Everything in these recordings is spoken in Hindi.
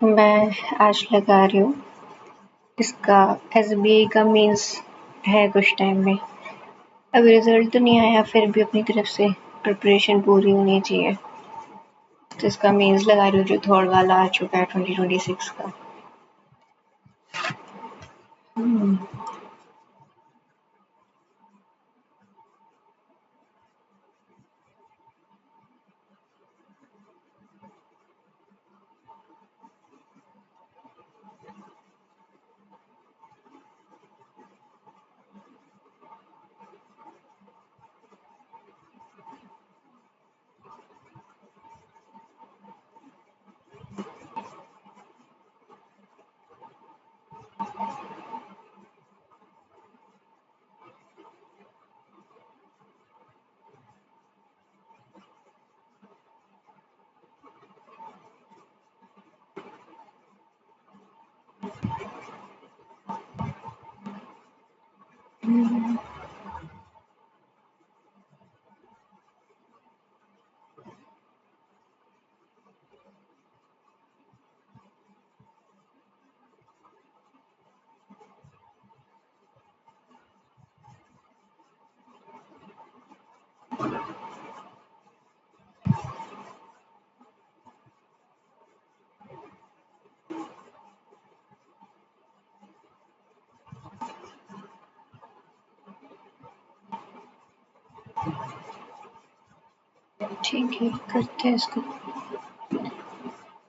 मैं आज लगा रही हूँ। इसका एसबीआई का मेंस है कुछ टाइम में। अभी रिजल्ट तो नहीं आया, फिर भी अपनी तरफ से प्रिपरेशन पूरी होनी चाहिए। तो इसका मेंस लगा रही हूँ जो थर्ड वाला आ चुका है 2026 का। ठीक है, करते हैं इसको।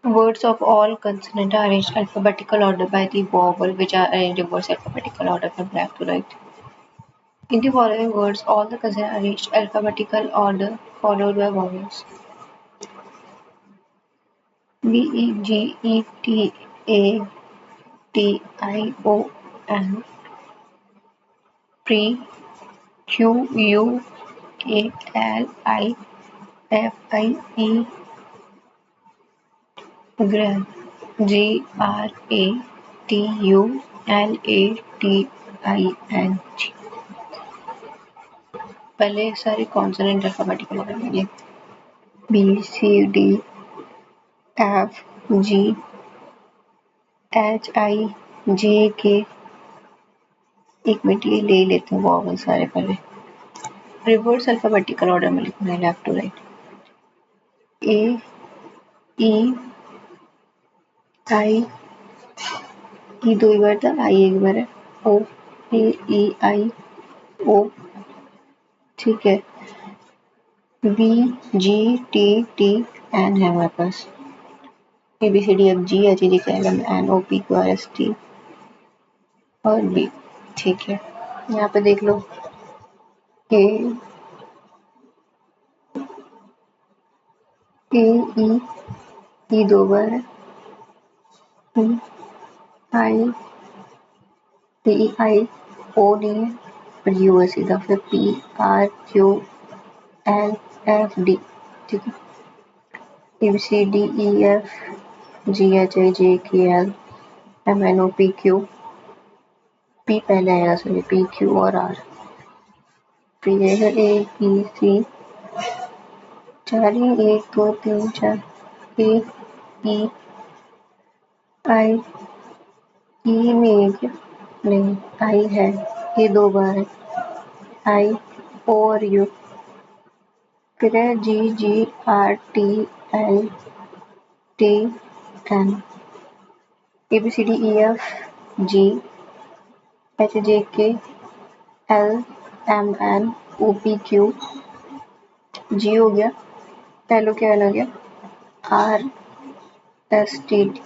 Words of all consonants are arranged alphabetical order by the vowel, which are arranged in reverse alphabetical order from left to right. In the following words, all the consonants are arranged alphabetical order followed by vowels. B E G E T A T I O N, pre, Q U A L I F I E, gram, G R A T U L A T I N G. पहले सारे कॉन्सोनेंट अल्फाबेटिकल ऑर्डर में लिख B C D F G H I J K. एक मिनट ये ले लेते हैं वॉवल सारे पहले। रिवर्स अल्फाबेटिकल ऑर्डर में लिखना है लेफ्ट टू राइट। ए ई आई, ई दो बार था, आई एक बार है। ओ ए ई आई ओ, ठीक है। B G T T N है हमारे पास। A B C D F G H I J K L M N O P Q R S T और बी, ठीक है। यहाँ पे देख लो ए ई दो बार है। आई पी आई ओ नहीं है, पर यू है सीधा। फिर P R Q L F D, ठीक है। A B C D E F G H I J K L M N O P Q, P पहले आएगा सॉरी, पी क्यू और आर। फिर ये है ए बी सी, चार ही, एक दो तीन चार। ए ई आई, ई में है क्या? नहीं, आई है, ये दो बार है। आई ओ और यू, फिर है G G R T L T N, A B C D E F G H J K L M N O P Q, G हो गया, एल ओ के एल हो गया, R S T D.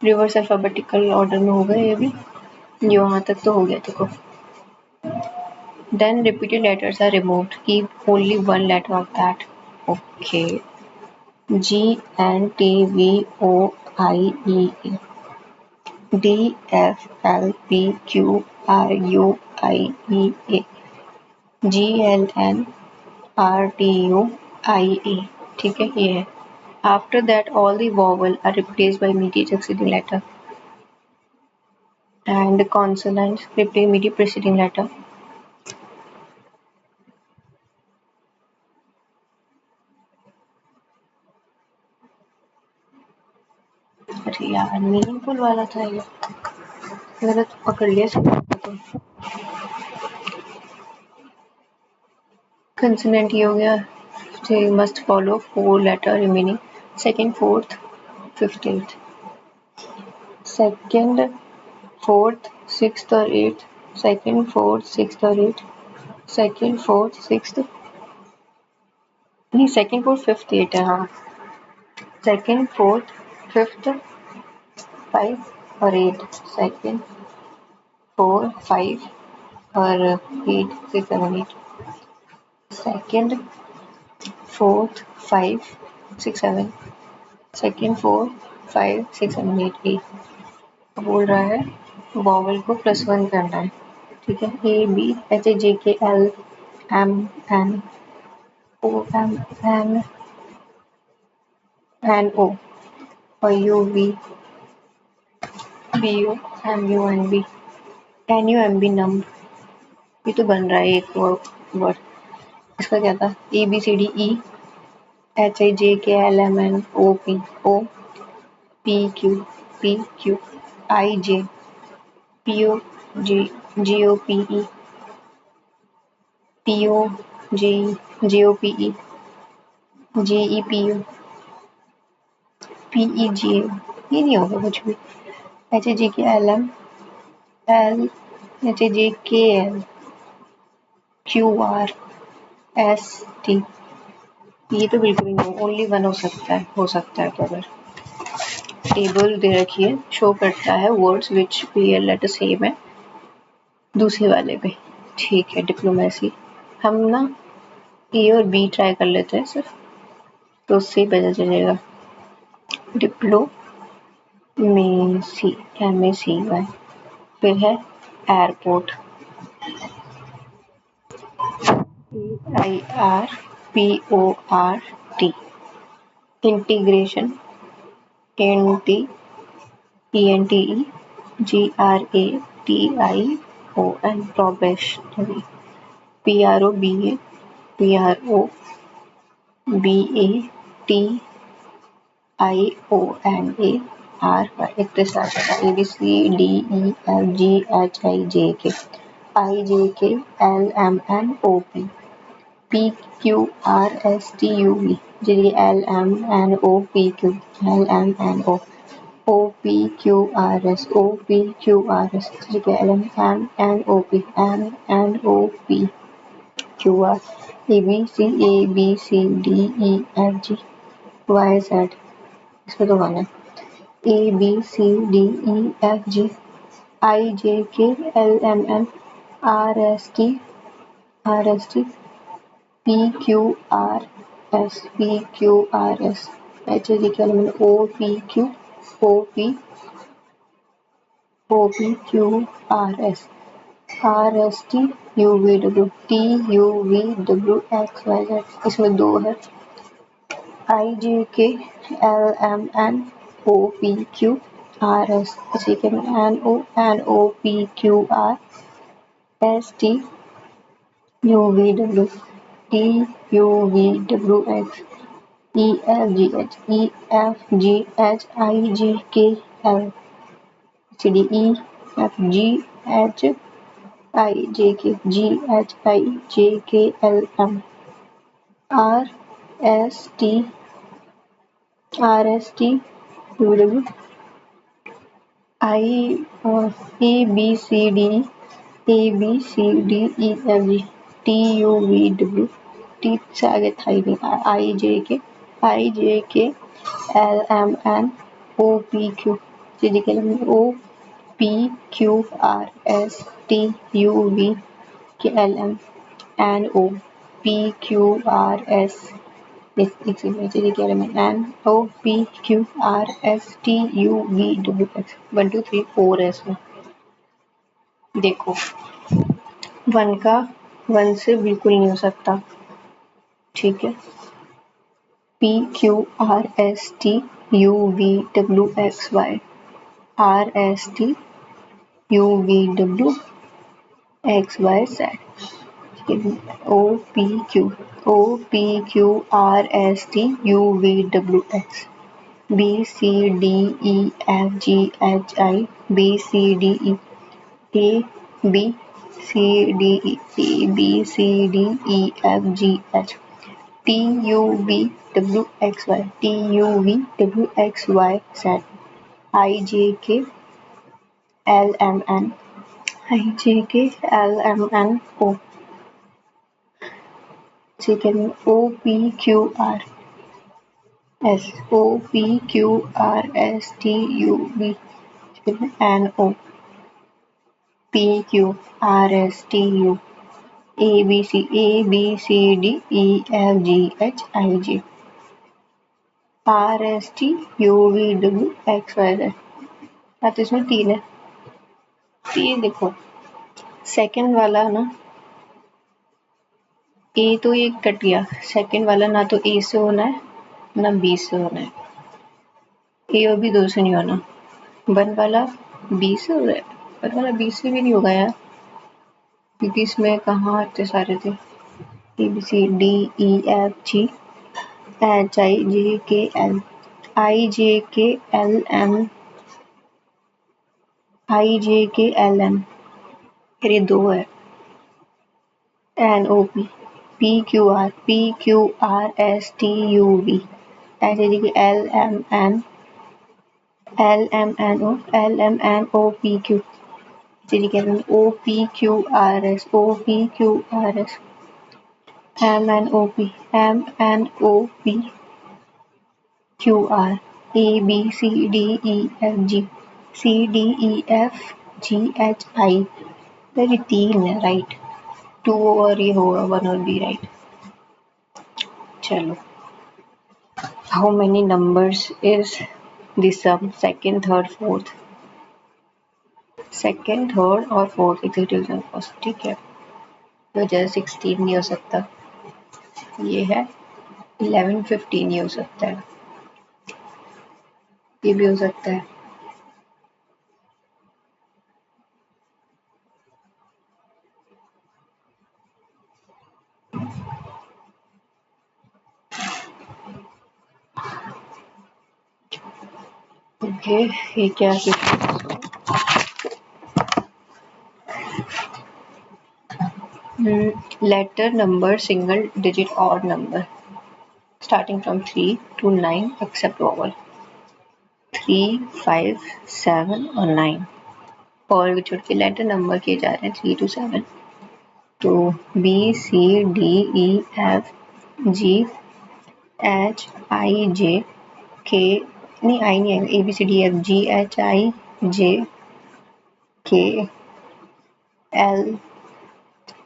Reverse alphabetical order में हो गए ये भी। ये वहाँ तक तो हो गया देखो। Then repeated letters are removed. Keep only one letter of that. Okay. G N T V O I E A, D F L P Q R U I E A, G L N R T U I E, ठीक है ये है। After that all the vowel are replaced by immediate succeeding letter and consonants replace immediate preceding letter. अरे यार मीनिंगफुल वाला था ये, गलत पकड़ लिया तो। कंसोनेंट ये हो गया, they must follow 4 letter remaining second, fourth, fifth, eighth. Second, fourth, sixth और eighth. Second, fourth, sixth और eighth. Second, fourth, sixth. नहीं second, fourth, fifth, eighth है हाँ. Second, fourth, fifth, five और eight. Second, four, five और eight, six, seven, eight. Second, fourth, five, six, seven. Second, four, five, six, seven, eight, eight. बोल रहा है वॉवल को +1 करना है, ठीक है. A B H A J K L M N O M N O और U V B U M U N B N U M B नम. ये तो बन रहा है एक वर्ड. इसका क्या था? A B C D E H I J K L M N O P Q I J P O G O P E P O G O P E G E P U P E G A. ये नहीं होगा कुछ भी. H A G K L M L H A J K L Q R S T. ये तो बिल्कुल ही नहीं. ओनली वन हो सकता है तो अगर टेबल दे रखी है शो करता है words which pair letter same है दूसरे वाले पे. ठीक है. डिप्लोमेसी हम ना ए और बी ट्राई कर लेते हैं सिर्फ, तो उससे ही पता चलेगा. Diplomacy MACY. फिर है airport AIRPORT. Integration ENTEGRATION. Probationary PROBATIONARY. इतने स्टार्ट होता है ABCDEFGHIJK IJKLMNOP PQRSTUV LMNOPQ LMNO OPQRS ठीक है. LMNOP ABCDEFGYZ. इसमें तो वन है. ABCDEFGIJKLMNRST PQRS OPQRS RSTUVW TUVWXYZ. इसमें दो है. IJKLMNOPQRS NOPQRSTUVW TUVWX EFGHIJKL GHIJKGHIJKLM RSTUVW ABCDEFG TUVW. T से आगे था ही नहीं. IJKLMNOPQ OPQRSTUVKLM NOPQRS NOPQRSTUVWX 1 2 3 4 है इसमें. देखो वन से बिल्कुल नहीं हो सकता. ठीक है. PQRSTUVWXY RSTUVWXYZ OPQRSTUVWX B C D E F G H I B C D E A B C D E B C D E F G H T U V W X Y T U V W X Y Z I J K L M N I J K L M N O chicken O P Q R S O P Q R S T U V N O P Q R S T U A B C D E F G H I J R S T U V W X Y Z। अब तो इसमें तीन है। तीन देखो सेकंड वाला ना ए तो ये कट गया। सेकंड वाला ना तो ए से होना है ना बी से होना है। ए और बी दो से नहीं होना। वन वाला बी से हो रहा है। वन वाला बी से भी नहीं होगा यार क्योंकि इसमें कहाँ आते सारे थे A B C D E F G H I J K L M I J K L M फिर ये दो है N O P P Q R S T U V ऐसे देखिए L M N O P Q O P Q R S M N O P Q R A B C D E F G C D E F G H I ये तीन है राइट। टू और ये होगा वन और बी राइट। चलो how many numbers is the sum second third fourth second third और फोर्थ एग्जीक्यूटिव फर्स्ट ठीक है। तो जैसे 16 नहीं हो सकता ये है 11 15 नहीं हो सकता है ये भी हो सकता है। ओके ये क्या letter number single digit odd number starting from 3 to 9 except vowel 3 5 7 और 9 और छोड़ के लेटर नंबर किए जा रहे हैं 3 to 7 तो B C D E F G H I J K नहीं आई नहीं आएगा A B C D F G H I J K L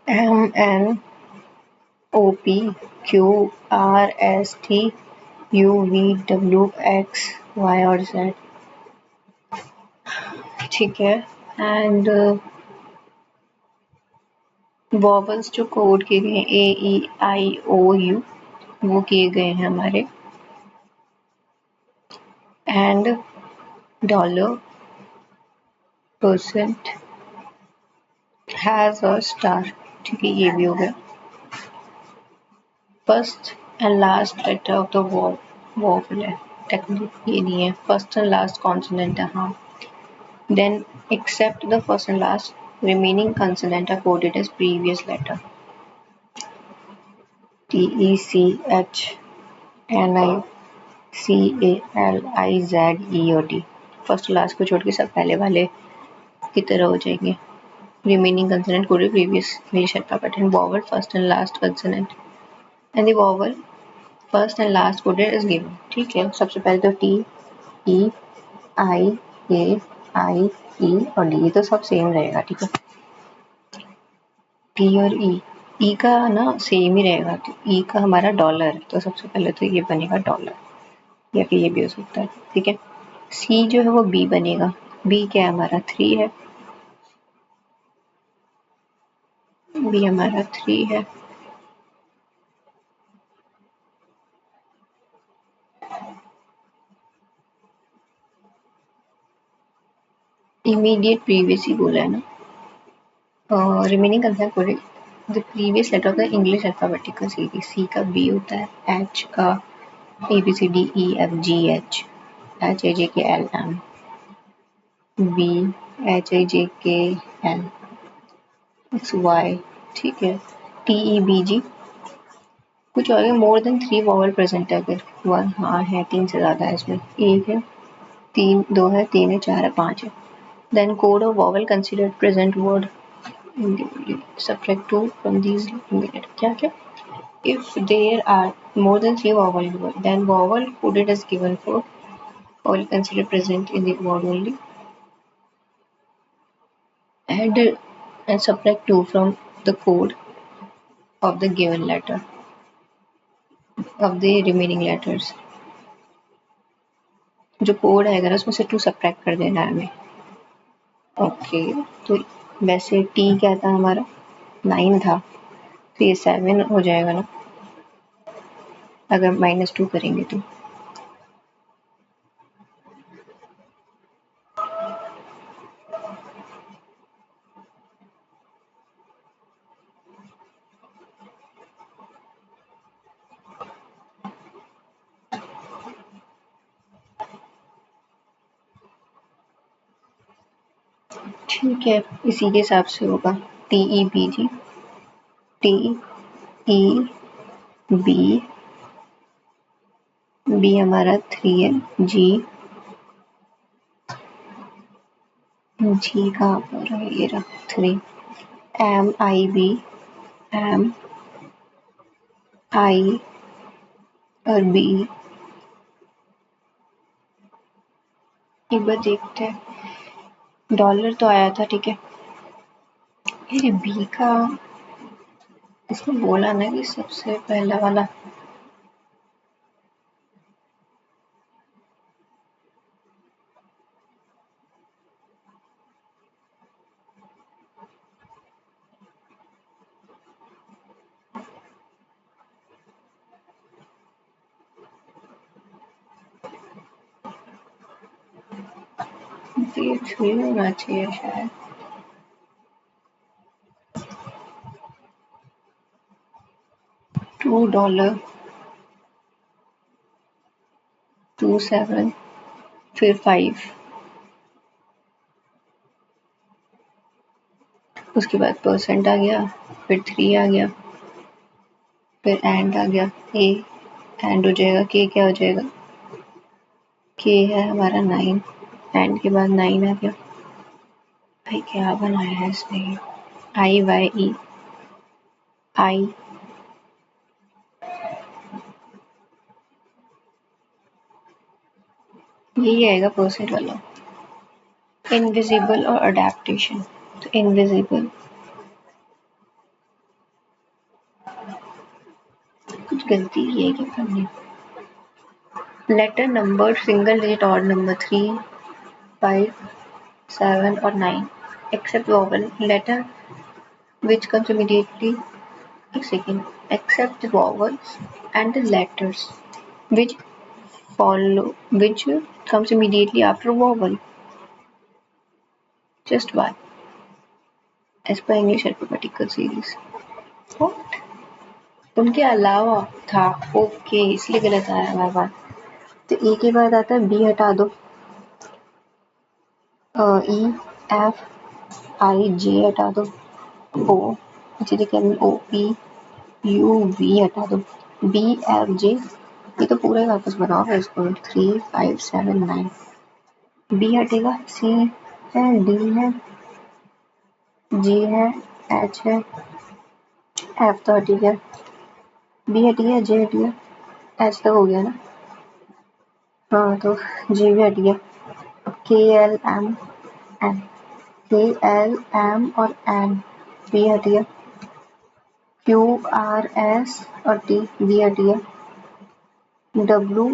M N O P Q R S T U V W X Y और Z ठीक है। एंड वॉवल्स जो कोड किए गए हैं ए ई आई ओ यू वो किए गए हैं हमारे and dollar percent has a star ठीक है ये भी हो गया। First and last letter of the vowel है टेक्निकली ये नहीं है फर्स्ट एंड लास्ट कॉन्सोनेंट है हाँ। Then except the first and last remaining consonant are coded as previous letter T E C H N I C A L I Z E और D फर्स्ट लास्ट को छोड़ के सब पहले वाले की तरह हो जाएंगे। रिमेनिंग कंसोनेंट कोडेड प्रीवियस मेरी शर्ता pattern vowel first and last consonant and the vowel first and last coded is given ठीक है। सबसे पहले तो T E I A I E और D तो सब सेम रहेगा ठीक है। T और E का ना सेम ही रहेगा तो E का हमारा डॉलर है तो सबसे पहले तो ये बनेगा डॉलर या फिर ये भी हो सकता है ठीक है। C जो है वो B बनेगा B क्या है हमारा 3 है B हमारा 3 है। इमीडिएट प्रीवियस ही बोला है ना remaining concern coded the previous letter of the English alphabetical series C का B होता है H का A B C D E F G H HAJKLM, B HAJKL, XY, ठीक है, TEBG। कुछ और है, मोर देन 3 वॉवल प्रेजेंट है अगर, 1 हाँ है, 3 से ज़्यादा है इसमें, 1 है, 3 2 है, 3 है, 4 है, 5 है। Then code of vowel considered present word subtract 2 from these limited, क्या क्या, if there are more than 3 vowel then vowel coded as given for vowel considered present in the word only, add and subtract 2 from the code of the given letter of the remaining letters, जो कोड है अगर उसमें से 2 सब्ट्रैक्ट कर देना है हमें। ओके तो वैसे टी क्या था हमारा, 9 था, तो ये 7 हो जाएगा ना अगर -2 करेंगे तो। ठीक है, इसी के हिसाब से होगा, TEBG, TEB, B हमारा 3 है, G कहाँ पर है, ये रहा 3, MIB, M I और B। एक बार देखते हैं, डॉलर तो आया था, ठीक है, ये B का इसमें बोला ना कि सबसे पहला वाला, ये 3 होना चाहिए शायद, $2, 27, फिर 5, उसके बाद परसेंट आ गया, फिर 3 आ गया, फिर एंड आ गया, ए एंड हो जाएगा, के क्या हो जाएगा, के है हमारा 9, एंड के बाद 9 आ गया। भाई क्या बनाया है इसने, IYE, आई यही आएगा परसेंट वाला। इनविजिबल और अडेप्टेशन, तो इनविजिबल कुछ गलती की है क्या हमने, letter number single digit odd number 3, 5, 7 और 9 except vowel letter which comes immediately, एक second, except the vowels and the letters which follow, which comes immediately after vowel, just one as per English alphabetical series। What? उनके अलावा था, ओके इसलिए गलत आया हमारे पास। तो ए के बाद आता है बी, हटा दो, ई एफ आई जे हटा दो, ओ ओ पी यू वी हटा दो, बी एफ जे, ये तो पूरा ही वापस बनाओ इसको, 3, 5, 7, 9, बी हटेगा, सी है, डी है, जी है, एच है, एफ तो हट गया, बी हट गया, जे हट गया, एच तो हो गया ना, हाँ तो जी भी हट गया, के एल एम एन, के एल एम और एन, बी हट गया, क्यू आर एस और टी, बी हट गया, डब्ल्यू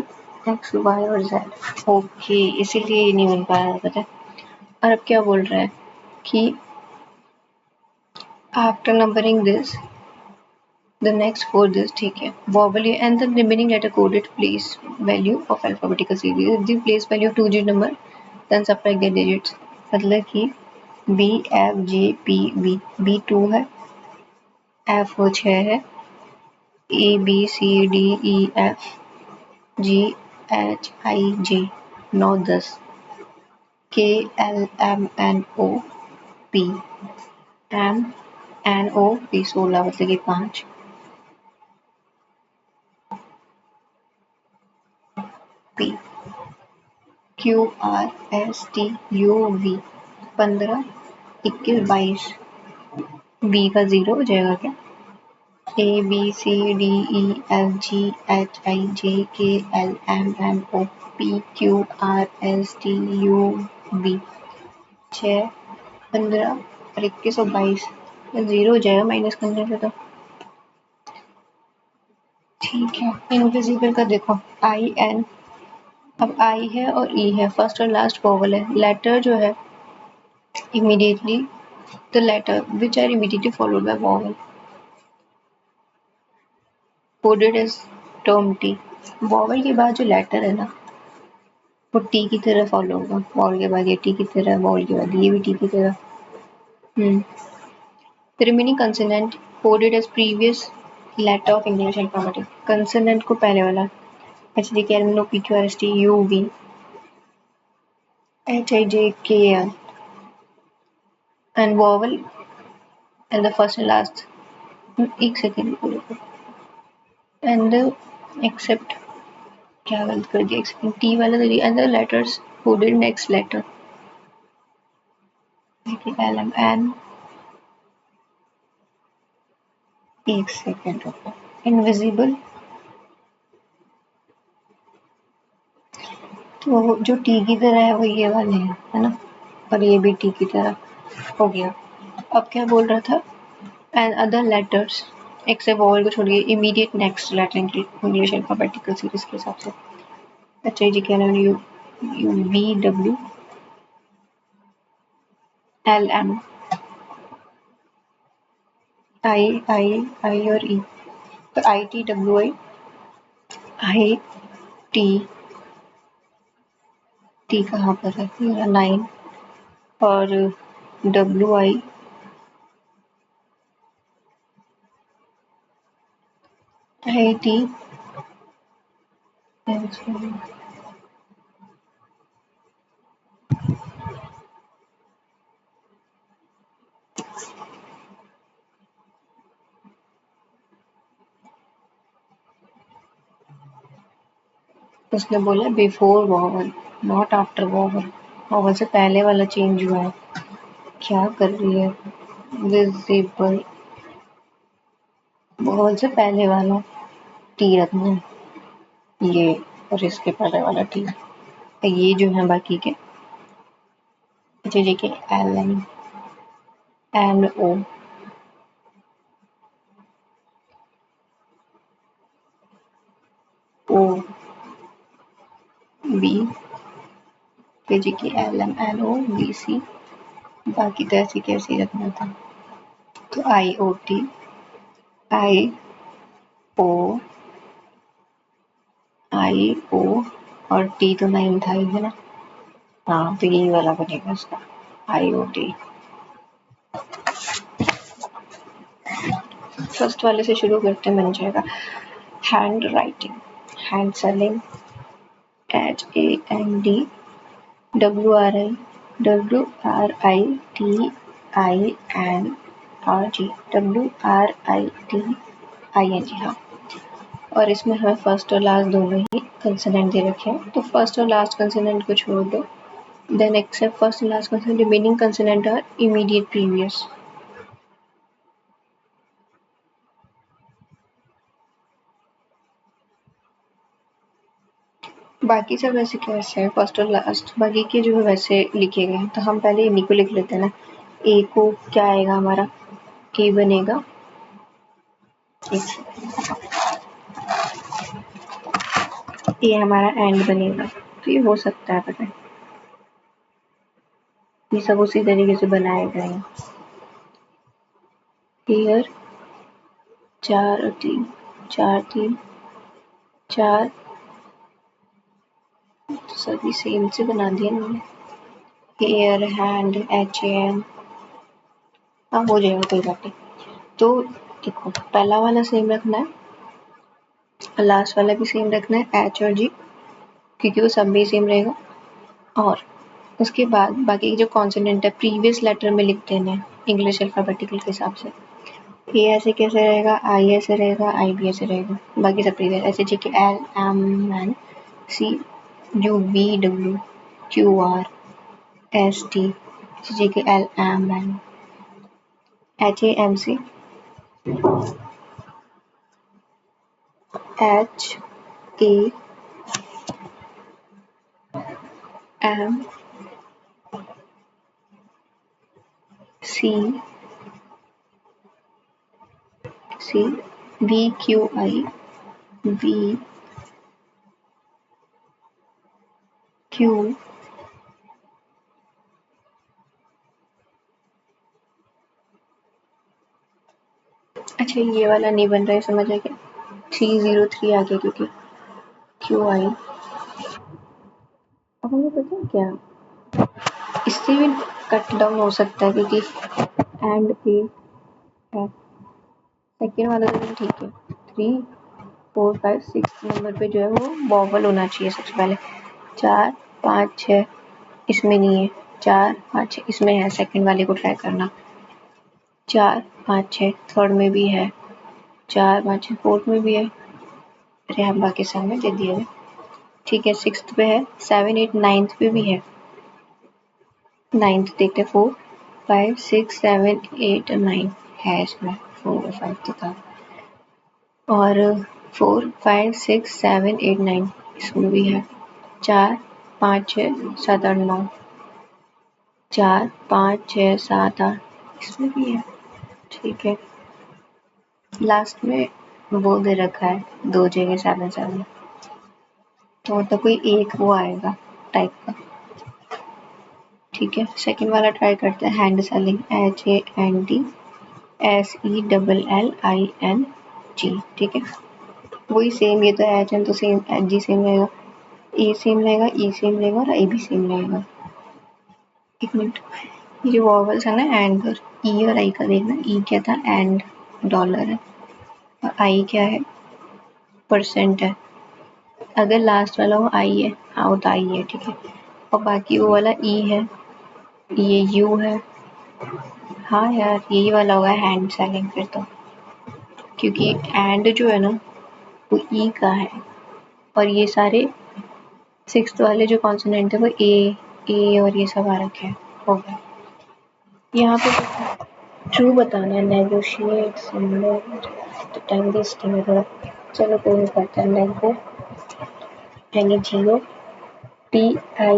एक्स वाई और जेड, ओके इसीलिए ये नहीं बन पाया, पता है। और अब क्या बोल रहा है कि after numbering this the next for this, ठीक है, vowel and the remaining letter coded place value of alphabetical series, if the place value of 2-digit number then subtract their digits, मतलब कि B F J P B, B 2 है, F 6 है, A B C D E F G H I J 9 10, K L M N O P, M N O P 16 मतलब कि 5, P Q R S T U V 15 21 22, B का 0 हो जाएगा क्या? A B C D E F G H I J K L M N O P Q R S T U V 6 15 और 21 और 22 0 हो जाएगा माइनस करने पे तो। ठीक है, इनविजिबल का देखो आई एन, अब आई है और ई है, फर्स्ट और लास्ट वोवल है, लेटर जो है immediately the letter which are immediately followed by vowel coded as term T. Vowel के बाद जो लेटर है ना वो टी की तरह फॉलो होगा, वॉल के बाद ये टी की तरह, वॉल के बाद ये भी टी की तरह। The remaining consonant coded as previous letter of English alphabet. Consonant को पहले वाला H D K L M O P Q R S T U V H I J K L and vowel and the first and last. एक सेकेंड एंड एक्सेप्ट क्या गलत कर दिया, एक्सेप्ट टी वाला तो and the letters coded next letter L M N. एक सेकेंड रुको, इनविजिबल तो जो टी की तरह है वो ये वाले हैं है ना, और ये भी टी की तरह हो गया। अब क्या बोल रहा था, and other letters except vowel को छोड़िए immediate next letter English alphabetical series के हिसाब से। अच्छा जी क्या नाम, U U V W L M I I I और ई, तो I T W I I T, T कहाँ पर है मेरा 9, और डब्ल्यू आई आई टी उसने बोला before vowel not after vowel, vowel से पहले वाला चेंज हुआ है। क्या कर रही है, विजिबल वोवल से पहले वाला टी रखना है ये, और इसके पहले वाला टी, ये जो है बाकी के J K L M N O O B J K L M N O B C, बाकी तो ऐसे कैसे ही रखना था। तो आई O T I O I ओ और टी तो 9 था ही है ना, हाँ तो यही वाला बनेगा उसका आई ओ टी। फर्स्ट वाले से शुरू करते हैं, बन जाएगा hand writing, hand selling H A N D W R I T I N R G W R I T I N G, हाँ। और इसमें हमें फर्स्ट और लास्ट दोनों ही कंसोनेंट दे रखे हैं, तो फर्स्ट और लास्ट कंसोनेंट को छोड़ दो, then except first and last consonant remaining consonant are immediate previous. बाकी सब वैसे कैसे है, फर्स्ट और लास्ट बाकी के जो है वैसे लिखे गए हैं, तो हम पहले इन्हीं को लिख लेते हैं ना। ए को क्या आएगा हमारा, ए बनेगा, ए हमारा एंड बनेगा, तो ये हो सकता है पता है, ये सब उसी तरीके से बनाए गए हैं। हियर 4 और 3 4 3 4, सभी सेम से बना दिया मैंने। Hair hand H A N, हाँ हो जाएगा कोई बात नहीं। तो देखो पहला वाला सेम रखना है, लास्ट वाला भी सेम रखना है एच और जी, क्योंकि वो सब भी सेम रहेगा। और उसके बाद बाकी जो कॉन्सोनेंट है प्रीवियस लेटर में लिख देना है इंग्लिश अल्फ़ाबेटिकल के हिसाब से। ए ऐसे कैसे रहेगा, आई ऐसे रहेगा, आई भी ऐसे रहेगा, बाकी सब प्रीवियस ऐसे G K L M N C U V W Q R S T G K L M N H A M C H A M C C V Q I V Q अच्छा ये वाला नहीं बन रहा है, समझ आ गया 303 आ गया क्योंकि क्यू आई। अब हमें पता है क्या, इससे भी कट डाउन हो सकता है क्योंकि एंड पे है सेकेंड वाला तो ठीक है 3 4 5 6 नंबर पे जो है वो वॉवल होना चाहिए सबसे पहले। 4 5 6 इसमें नहीं है, 4 5 6 इसमें है, सेकंड वाले को ट्राई करना। 4 5 6 थर्ड में भी है, 4 5 6 फोर्थ में भी है, अरे हम बाकी सब में दे दिए ठीक है। सिक्स्थ पे है, 7 8 नाइन्थ पे भी है, नाइन्थ देखते 4 5 6 7 8 9 है इसमें, 4 और 5 तो था, और 4 5 6 7 8 9 इसमें भी है, 4 5 6 7 8 9 4 5 6 7 8 इसमें भी है ठीक है। लास्ट में वो दे रखा है 2 जगह 7 7, तो मतलब कोई एक वो आएगा टाइप का ठीक है। सेकंड वाला ट्राई करते हैं, हैंड सेलिंग HANDSELLING ठीक है। वही सेम, ये तो एच एन तो सेम एच जी सेम रहेगा, ए सेम रहेगा, ई सेम रहेगा और आई भी सेम रहेगा। एक मिनट, ये जो वॉवल्स है ना एंड और ई और आई का देखना, ई क्या था एंड डॉलर है और आई क्या है परसेंट है। अगर लास्ट वाला वो आई है, हाँ वो तो आई है ठीक है, और बाकी वो वाला ई है, ये यू है, हाँ यार यही वाला होगा हैंड सेलिंग फिर तो, क्योंकि एंड जो है ना वो ई का है और ये सारे सिक्स्थ वाले जो कॉन्सोनेंट है वो ए और ये सब आ रखे हैं। हो गया यहाँ पे ट्रू बताना है, नेगोशिएट सिमिलर तो टाइम वेस्टिंग है थोड़ा, चलो कोई नहीं करता है। नेगो यानी जीरो TIAT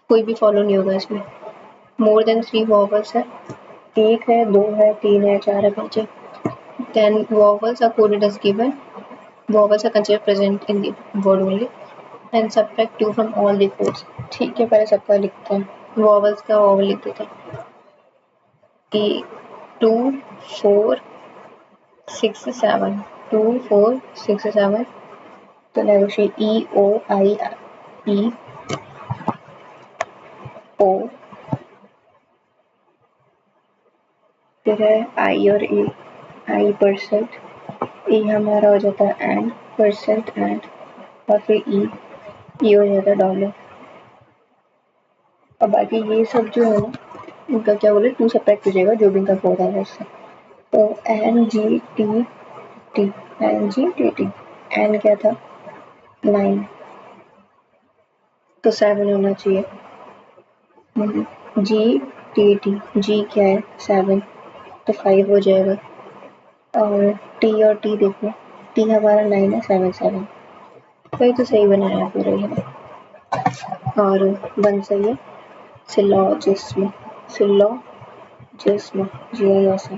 कोई भी फॉलो नहीं होगा इसमें। मोर देन 3 वॉवल्स है, एक है, 2 है, 3 है, 4 है, 5 है। Then vowels are coded as given, vowels are considered present in the word only and subtract 2 from all the codes। ठीक है पहले सबका लिखते हैं, vowels का vowel लिख देते हैं कि 2 4 6 7 2 4 6 7 तो negotiate E O I E O फिर है I और A, I परसेंट, E हमारा हो जाता है एंड परसेंट एंड, और फिर E हो जाता है डॉलर, और बाकी ये सब जो है ना इनका क्या बोले 2 सब्ट्रैक्ट कीजिएगा जो भी इनका कोड है इससे। तो NGTT एन क्या था 9 तो 7 होना चाहिए। GTT जी क्या है 7 तो 5 हो जाएगा, और टी और टी देखो, टी हमारा 9 है 7 7 तो ये तो सही बनाया पूरा ही, और वन सही है। सिलोजिस्म सिलोजिस्म GIS है,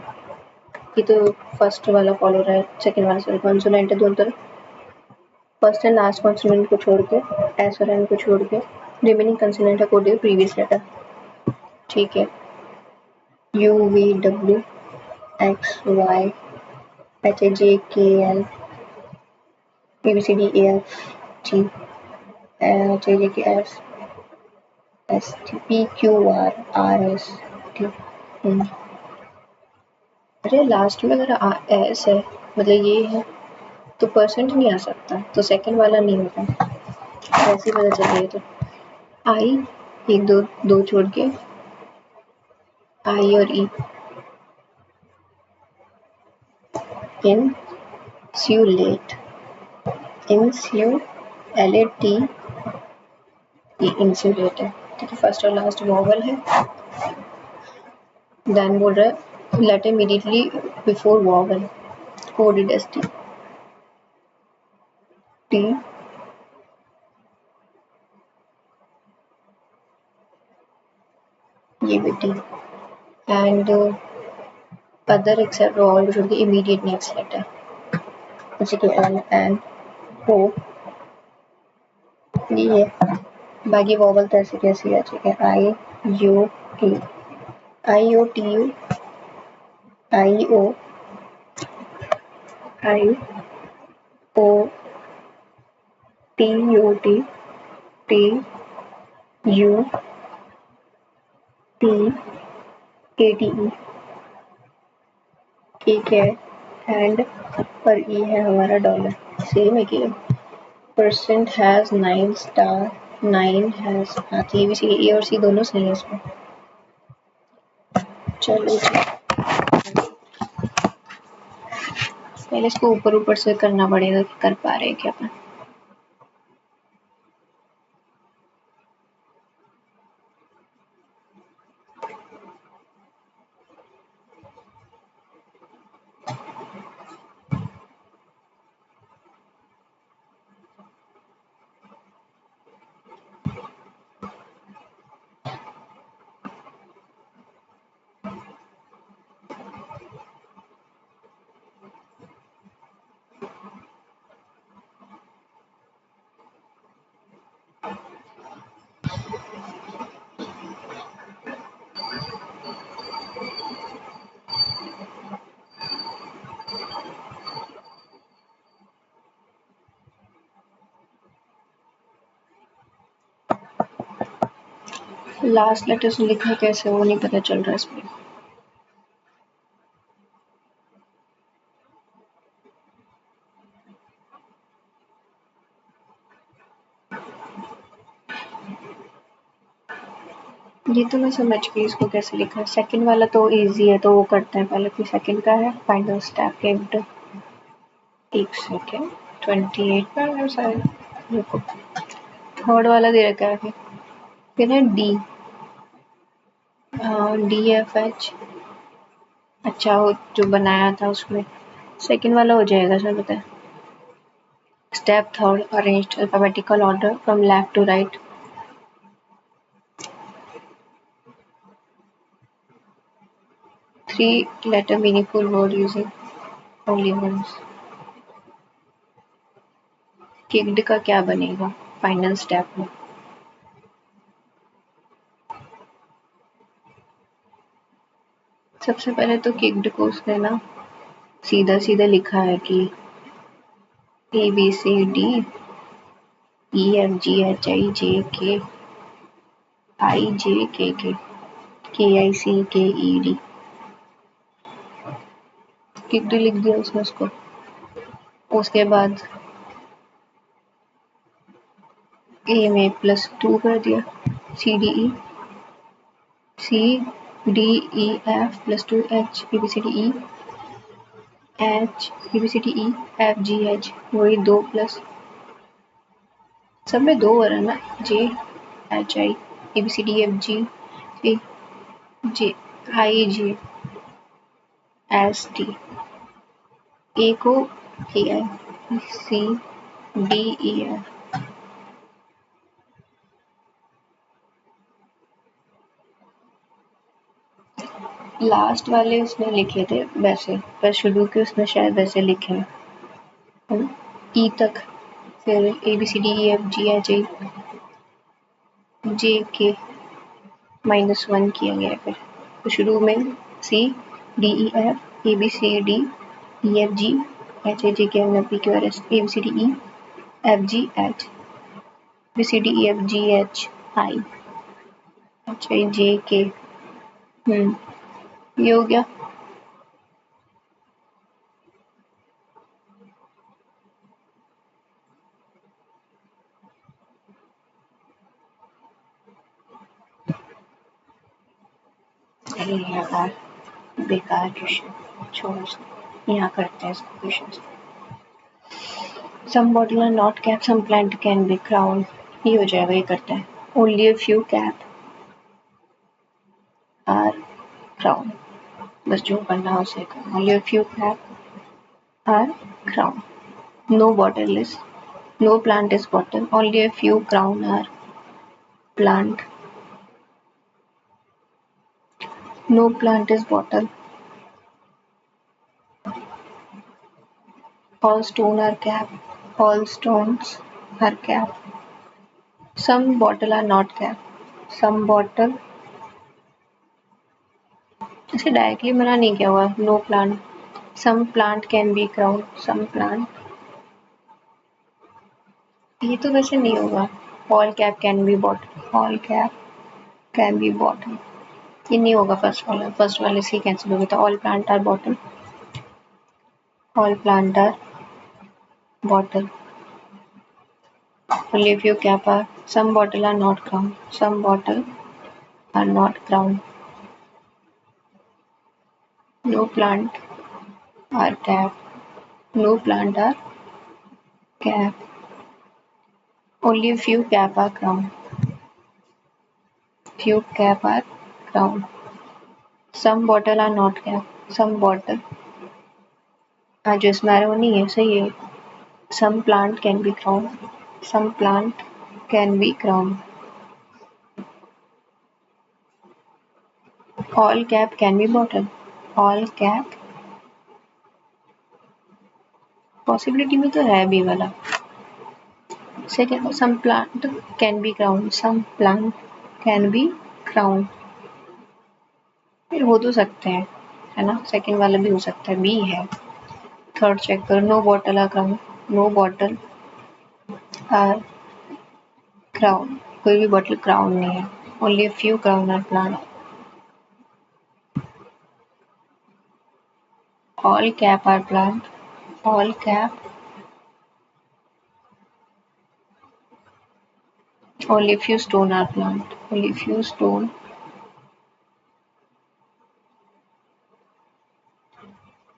ये तो फर्स्ट वाला फॉलो रहा है, सेकंड वाला सॉरी कॉन्सोनेंट है दोनों तरफ, फर्स्ट एंड लास्ट कॉन्सोनेंट को छोड़ के एस और एन को छोड़ के remaining consonant according previous letter ठीक है। U V W X Y H I J K L A B C D E F G H I J K S S T P Q R R S T अरे लास्ट में अगर एस है मतलब ये है तो परसेंट नहीं आ सकता, तो सेकंड वाला नहीं होता। ऐसे पता चल रही है तो आई, एक दो दो छोड़ के आई और ई। इंस्यूलेट, इंस्यूलेटी, ये इंस्यूलेट है। ठीक है, फर्स्ट और लास्ट वॉवल है। देन बोल रहा है let immediately before vowel, coded S T, T ये भी T, and other except vowel should be immediate next letter, जैसे कि एल एन ओ ये है। बाकी वॉवल तो ऐसे कैसे है, ठीक है, I U T, I O T U, I O, I O T U T, T U T A T E, ठीक है, एंड पर ई है हमारा डॉलर। सेम है कि परसेंट हैज 9 स्टार, 9 हैज, हाँ तो ये भी सही है, ए और सी दोनों सही है इसमें। चलो पहले इसको ऊपर ऊपर से करना पड़ेगा कि कर पा रहे हैं क्या अपन। लास्ट लेटर्स लिखना कैसे वो नहीं पता चल रहा इसमें। ये तो मैं समझ गई इसको कैसे लिखा है। सेकंड वाला तो इजी है तो वो करते हैं पहले। फिर सेकंड का है फाइनल स्टेप केव्ड, एक सेकंड 28 पर है शायद, रुको। थर्ड वाला दे रखा है फिर है डी, डी एफ एच, अच्छा वो जो बनाया था उसमें सेकंड वाला हो जाएगा सर बताए। Step third arranged alphabetical order from left to right. Three letter meaningful word using only once. Kicked का क्या बनेगा फाइनल स्टेप में। सबसे पहले तो किक्ड को उसने ना सीधा सीधा लिखा है कि A B C D E F G H I J K I J K आई सी के ई डी, किक्ड लिख दिया उसने उसको। उसके बाद ए में +2 कर दिया, C D E, C D E F +2 H A B C D E, H A B C D E F G H, वही 2 प्लस सब में 2 हो रहा है ना, J H I A B C D F G A J I J S T, A को A I C D E F. Last वाले उसने लिखे थे वैसे, पर शुरू के उसने शायद वैसे लिखे हैं ई तक, फिर A B C D E F G H I J K -1 किया गया है। फिर तो शुरू में C D E F A B C D E F G H I J K M N P Q R S A B C D E F G H B C D E F G H I H I J K. ये हो गया। ये यार बेकार क्वेश्चन, छोड़ो इसको, यहाँ करते हैं इसको question. Some bottle are not cap, some plant can be crown, ये हो जाएगा, ये करते हैं। Only a few cap are crown, बस जो करना है उसे करना। Only a few cap are crown, no bottle is, no plant is bottle, only a few crown are plant, no plant is bottle, all stone are cap, all stones are cap, some bottle are not cap, some bottle, इसे डायरेक्टली मना नहीं किया हुआ, no plant, some plant can be crown, some plant, ये तो वैसे नहीं होगा, all cap can be bottle, all cap can be bottle, ये नहीं होगा फर्स्ट वाले से कैंसिल हो गया था, all plant are bottle, all plant are bottle, only few cap are, some bottle are not crown, some bottle are not crown, no plant are cap, no plant are cap, only a few cap are crown, few cap are crown, some bottle are not cap, some bottle, जो इसमें आ रहा है वो नहीं है, सही है, some plant can be crown, some plant can be crown, all cap can be bottle, all cap possibility में तो है बी वाला। Second, some plant can be crown, some plant can be crown, फिर हो तो सकते हैं, है ना, सेकंड वाला भी हो सकता है, बी है। थर्ड चेक करो, no bottle are crown, no bottle are crown, कोई भी बॉटल क्राउन नहीं है, only few crown are plant, all cap are plant, all cap, only few stone are plant, only few stone,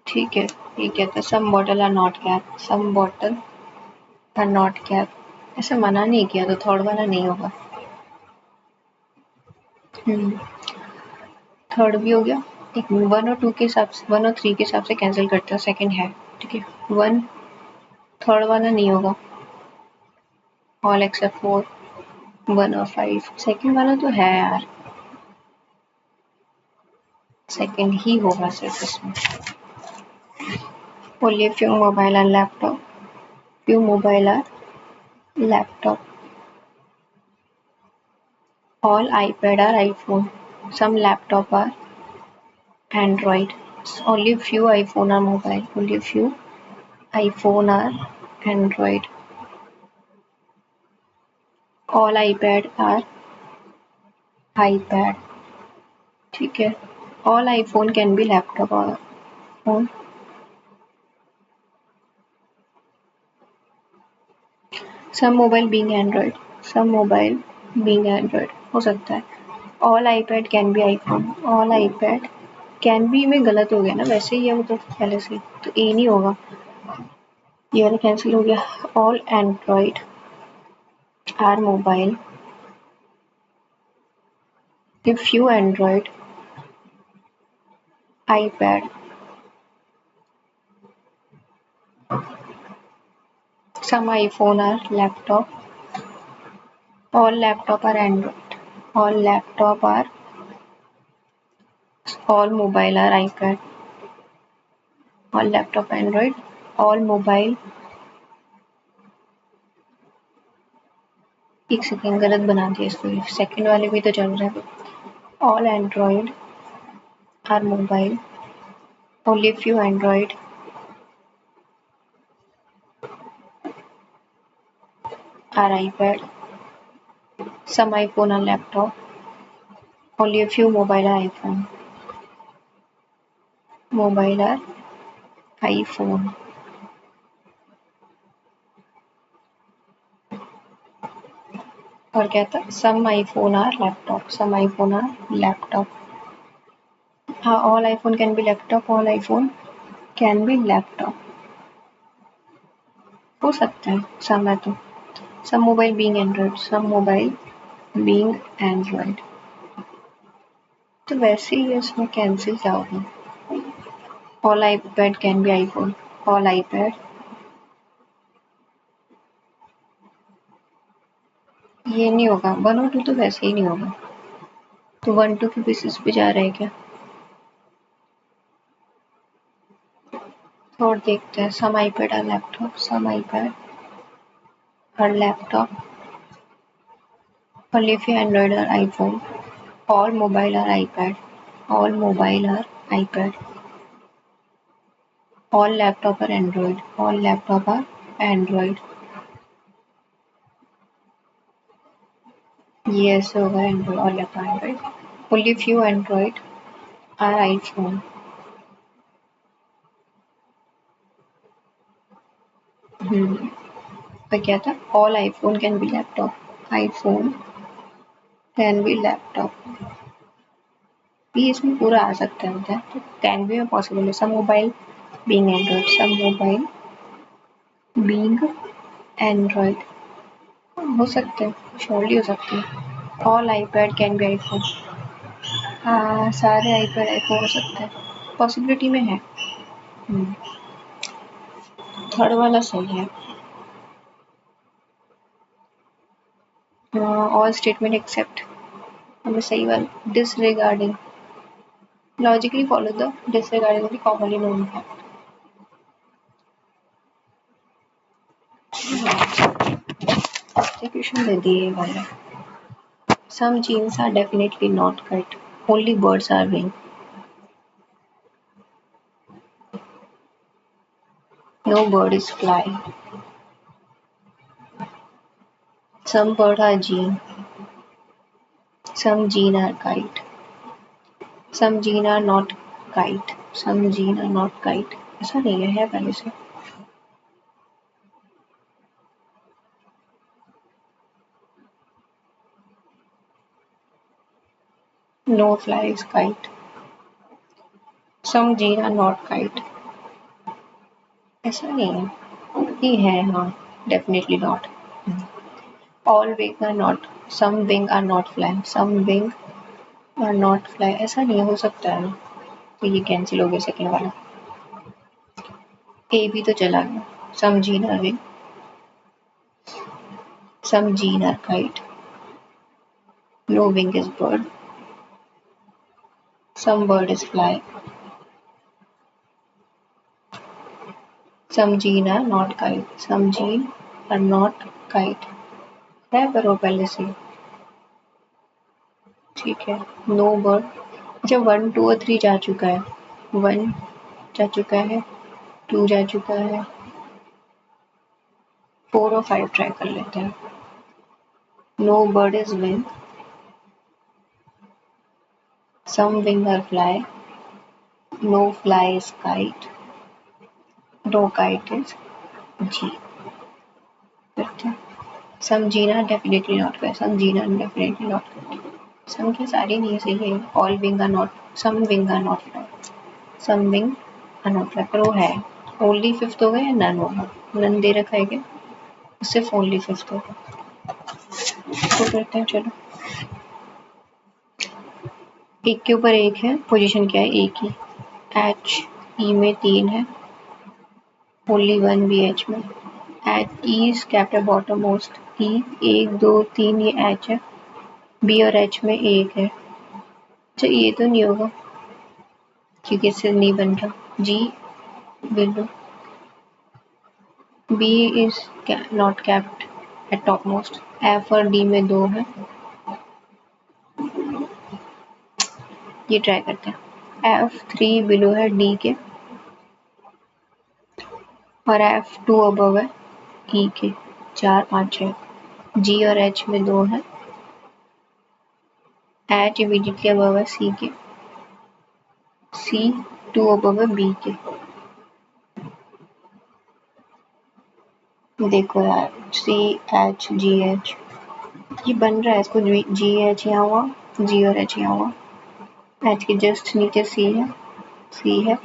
ठीक है, ये कहता है some bottle are not cap, some bottle are not cap, ऐसे मना नहीं किया तो थर्ड वाला नहीं होगा। थर्ड भी हो गया, एक 1 और 2 के हिसाब से, 1 और 3 के हिसाब से कैंसिल करते हैं, सेकंड है, ठीक है, 1 थर्ड वाला नहीं होगा, ऑल एक्सेप्ट 4 1 और 5, सेकंड वाला तो है यार, सेकंड ही होगा सिर्फ इसमें, ओनली फ्यू मोबाइल और laptop, few mobile are laptop, all iPad are iPhone, some laptop are Android, only few iPhone are mobile, only few iPhone are Android, all iPad are iPad, ठीक है, all iPhone can be laptop or phone, some mobile being Android, some mobile being Android हो सकता है, all iPad can be iPhone, all iPad can be में गलत हो गया ना, वैसे ही है वो तो पहले से, तो ए नहीं होगा, ये वाला कैंसिल हो गया, all Android are mobile, if few Android, iPad, some iPhone are laptop, all laptop are Android, all laptop are, all mobile are iPad, all laptop Android, all mobile, एक सेकेंड गलत बना दिया इसको, सेकेंड वाले भी तो चल रहे हैं, all Android are mobile, only few Android are iPad, some iPhone are laptop, only a few mobile are iPhone, mobile are iPhone, और क्या था, some iPhone are laptop, some iPhone are laptop, हाँ, all iPhone can be laptop, all iPhone can be laptop हो सकता है समय तो। सम मोबाइल बीइंग एंड्रॉइड, सम मोबाइल बीइंग एंड्रॉइड, तो वैसे ही इसमें कैंसिल क्या होगा? All iPad can be iPhone, all iPad ये नहीं होगा, 1 और 2 तो वैसे ही नहीं होगा, तो 1 2 के बेसिस पे जा रहा है क्या? और देखते हैं, some iPad are laptop, some iPad are laptop, only few Android or iPhone, all mobile are iPad, all mobile are iPad, all laptop are Android, all laptop are Android. Yes, होगा Android, all laptop Android. Only few Android are iPhone. तो क्या था? All iPhone can be laptop. iPhone can be laptop. ये इसमें पूरा आ सकता है क्या? तो can be में possible है. Some mobile being Android, some mobile being Android. हो सकते हैं, श्योरली हो सकते हैं. All iPad can be iPhone, हाँ सारे आईपैड आईफोन हो सकते हैं, पॉसिबिलिटी में है. थर्ड वाला सही है. ऑल स्टेटमेंट एक्सेप्ट, हमें सही वाला. Disregarding, logically follow the disregarding the commonly known fact. Execution दे दिए वाला. Some jeans are definitely not cut, only birds are wing. No bird is fly. Some bird are gene. Some gene are kite. Some gene are not kite. Some gene are not kite. ऐसा नहीं है पहले से. No fly is kite. Some gene are not kite. ऐसा नहीं है. ये है हाँ. Definitely not. All wing are not. Some wing are not fly. Some wing are not fly. ऐसा नहीं हो सकता है. तो ये कैंसिल हो गया सेकंड वाला. ए भी तो चला गया. Some gene are wing. Some gene are kite. No wing is bird. Some bird is fly. Some gene are not kite. Some gene are not kite. है पर वो पहले से. ठीक है. No bird. अच्छा 1 2 और 3 जा चुका है. 1 जा चुका है, 2 जा चुका है, 4 और 5 ट्राई कर लेते हैं. No bird is wing. Some wing are fly. No fly is kite. No kite is G. Some jean are definitely not correct. Some jean are definitely not correct. Some की सारी नहीं सही है. All wing are not. Some wing are not fly. Some wing are not fly, पर वो है. ओनली फिफ्थ होगा या नन होगा? नन दे रखा है क्या? सिर्फ ओनली फिफ्थ होगा. तो करते हैं. चलो एक के ऊपर एक है. पोजीशन क्या है? एक ही. एच ई में 3 है. ओनली 1 बी एच में. एच ई इज कैप्ट है बॉटम मोस्ट. ई 1 2 3 ये एच है. बी और एच में 1 है. अच्छा ये तो नहीं होगा क्योंकि इससे नहीं बन रहा. जी बिल्कुल. B is not capped at top most. F और डी में 2 है. ये ट्राई करते हैं. F3 बिलो है D के और F2 अबव है E के. 4 5 6. G और H में 2 है. H इमीडिएटली अबव है C के. C2 अबव है B के. देखो यार C H G H ये बन रहा है. इसको G H यहाँ हुआ, G और H यहाँ हुआ. H के जस्ट नीचे C है, C है,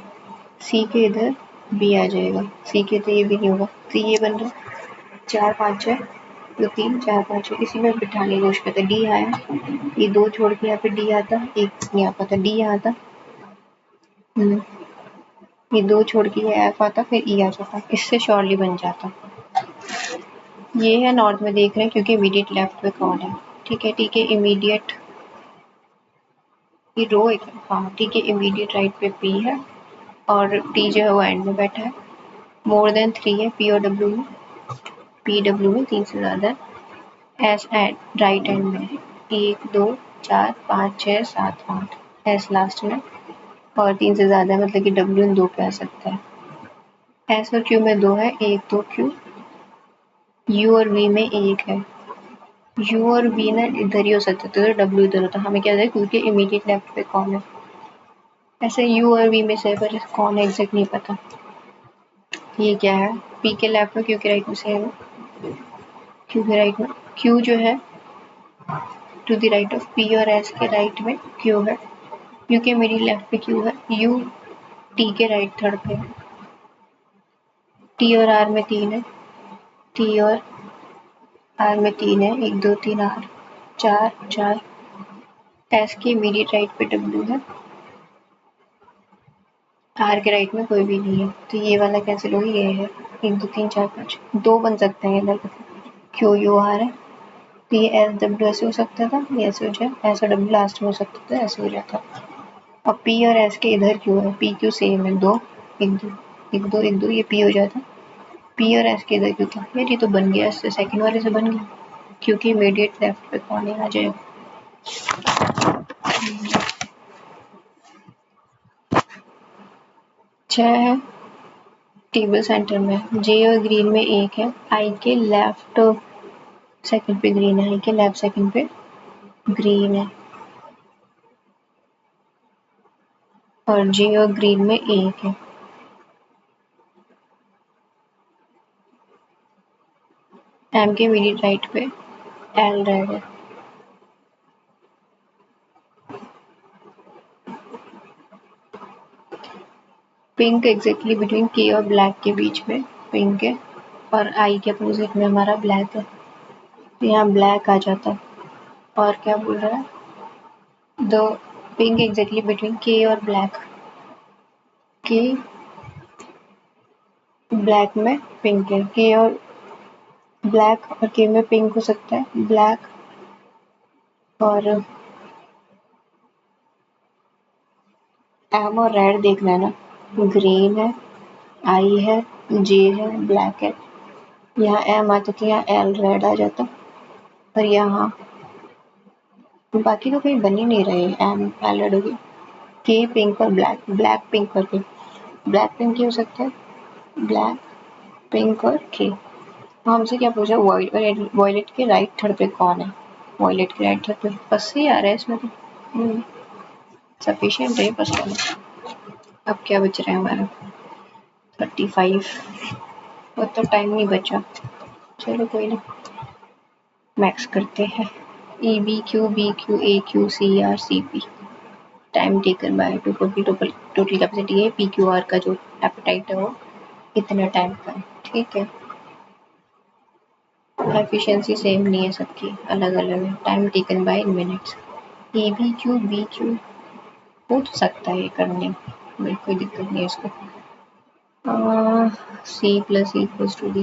C के इधर B आ जाएगा, C के तो ये भी नहीं होगा, C ये बन रहा है 4 5 6 तो 3 4 5 6 इसी में बिठाने की कोशिश करते। D आया, ये 2 छोड़ के यहाँ पे D आता, एक नहीं आ पाता, D यहाँ आता, ये 2 छोड़ के ये F आता, फिर E आ जाता, इससे श्योरली बन जाता। ये है नॉर्थ में देख रहे हैं क्योंकि इमीडिएट लेफ्ट पे कौन है, ठीक है इमीडिएट ये रो एक, हाँ ठीक है इमीडिएट राइट पे P है और T जो है वो एंड में बैठा है, मोर देन 3 है P और W में, P W में 3 से ज़्यादा है, S एंड राइट एंड में है 1 2 4 5 6 7 8, S लास्ट में और 3 से ज़्यादा है मतलब कि W इन 2 पे आ सकता है, S और Q में 2 है 1 2 Q, U और V में 1 है, U और V ना इधर ही हो सकता था तो W इधर होता, हमें क्या है क्योंकि इमीडिएट लेफ्ट पे कौन है, ऐसे U और V में से पर कौन है एग्जैक्ट नहीं पता। ये क्या है P के लेफ्ट में Q के राइट में सेम है, Q के राइट में Q जो है to the right of P और S के राइट में Q है, U के मेरी लेफ्ट पे Q है, U T के राइट थर्ड पे है, T और R में 3 है, T और R में 3 है 1 2 3 R 4 4, S के इमीडिएट राइट पे W है, R के राइट में कोई भी नहीं है तो ये वाला कैंसिल हो गया, ये है 1 2 3 4 5 2 बन सकते हैं इधर Q U R है तो ये एस डब्ल्यू ऐसे हो सकता था, ये ऐसे हो जाए, ऐसा डब्ल्यू लास्ट में हो सकता था, ऐसे हो जाता। अब पी और एस के इधर क्यों है, पी क्यू सेम है 2 1 2 1 2 1 2 ये पी हो जाता, पी और एस के इधर क्यों था, यार ये तो बन गया, इससे सेकंड वाले से बन गया क्योंकि इमीडिएट लेफ्ट पे कौन है आ जाएगा। 6 है टेबल सेंटर में, जे और ग्रीन में 1 है, आई के लेफ्ट सेकंड पे ग्रीन है, आई के लेफ्ट सेकंड पे ग्रीन है और जे और ग्रीन में 1 है, एम के इमीडिएट राइट पे एल रेड है, पिंक एग्जैक्टली बिटवीन के और ब्लैक के बीच में पिंक है और आई के अपोजिट में हमारा ब्लैक है तो यहाँ ब्लैक आ जाता। और क्या बोल रहा है, द पिंक एग्जैक्टली बिटवीन के और ब्लैक, के ब्लैक में पिंक है, के और ब्लैक और के में पिंक हो सकता है, ब्लैक और एम और रेड देखना है ना, ग्रीन है आई है जे है ब्लैक है, यहाँ एम आता तो यहाँ एल रेड आ जाता और यहाँ बाकी तो कहीं बन ही नहीं रहे, एम एल रेड होगी, के पिंक और ब्लैक, ब्लैक पिंक और के, ब्लैक पिंक ही हो सकता है, ब्लैक पिंक और के। हमसे क्या पूछा, वॉयलेट के राइट थर्ड पे कौन है, वॉयलेट के राइट थर्ड पे बस ही आ रहा है इसमें तो सफिशिएंट है बस वाला। अब क्या बच रहा है हमारा 35, और तो टाइम नहीं बचा, चलो कोई ना मैक्स करते हैं, E B Q A Q C R C P, time taken by total capacity है, पी क्यू आर का जो एपेटाइट है वो इतना टाइम का है, ठीक है। एफिशिएंसी सेम नहीं है सबकी, अलग अलग है, time taken by in minutes, A B Q हो तो सकता है ये करने में, कोई दिक्कत नहीं है इसको, C plus equals to D,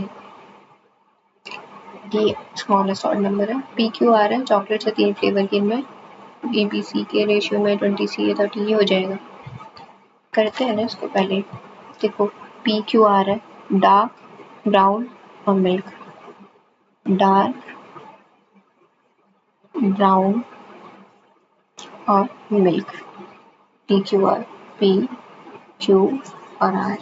ये स्मॉलेस्ट ऑड नंबर है, पी क्यू आर है, चॉकलेट्स है 3 फ्लेवर की, इनमें ए बी सी के रेशियो में 20 सी है 30 हो जाएगा, करते हैं ना इसको पहले, देखो पी क्यू आर है डार्क ब्राउन और मिल्क, डार्क ब्राउन और milk, P Q are, P Q और आर,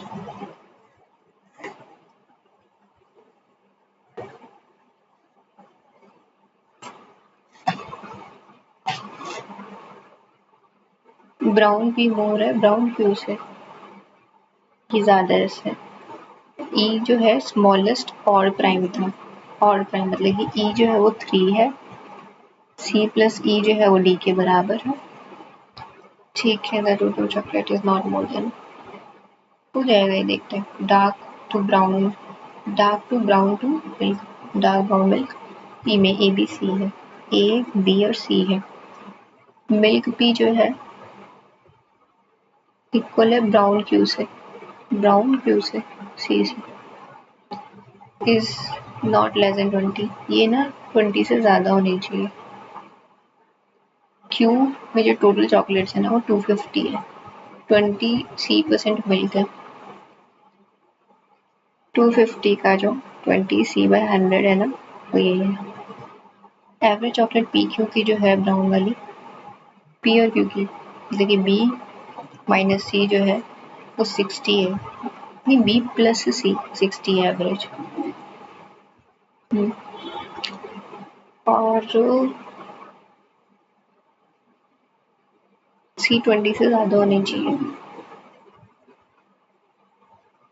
ब्राउन पी मोर है, ब्राउन क्यू से ये ज़्यादा है इससे, ई जो है स्मॉलेस्ट ऑड प्राइम था, ऑड प्राइम मतलब कि ई जो है वो 3 है, सी प्लस ई जो है वो डी के बराबर है, ठीक है, the total chocolate is not more than, हो जाएगा ये, देखते हैं। Dark to brown to milk, dark brown milk P में ए बी सी है, ए बी और सी है। मिल्क पी जो है इक्वल है ब्राउन क्यू से, ब्राउन क्यू से सी इज नॉट लेस देन 20, ये ना 20 से ज़्यादा होनी चाहिए। क्यू में जो टोटल चॉकलेट्स है ना वो 250 है, 20% मिल्क है, 250 का जो 20 C/100 है ना वो यही है। एवरेज चॉकलेट पी क्यू की जो है ब्राउन वाली, पी और क्यू की, देखिए बी माइनस सी जो है वो 60 है, नहीं बी प्लस सी 60 है एवरेज। और सी 20 से ज़्यादा होनी चाहिए।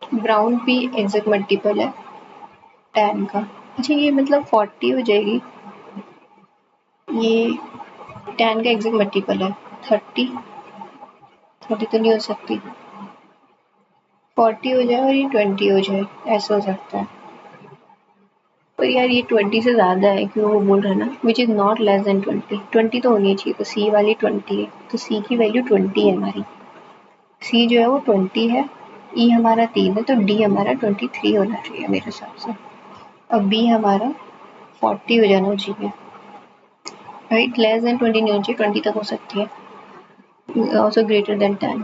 ब्राउन पी एग्जैक्ट मल्टीपल है 10 का। अच्छा ये मतलब 40 हो जाएगी, ये 10 का एग्जैक्ट मल्टीपल है 30, 30 तो नहीं हो सकती, 40 हो जाए और ये 20 हो जाए, ऐसा हो सकता है। पर यार ये 20 से ज़्यादा है, क्यों वो बोल रहा है ना which is not less than 20, 20 तो होनी चाहिए, तो सी वाली 20 है, तो सी की वैल्यू 20 है हमारी, सी जो है वो 20 है, ई हमारा 3 है, तो डी हमारा 23 होना चाहिए मेरे हिसाब से। अब बी हमारा 40 हो जाना चाहिए, राइट, लेस देन 20 नहीं होनी चाहिए, 20 तक हो सकती है, ऑल्सो ग्रेटर देन 10।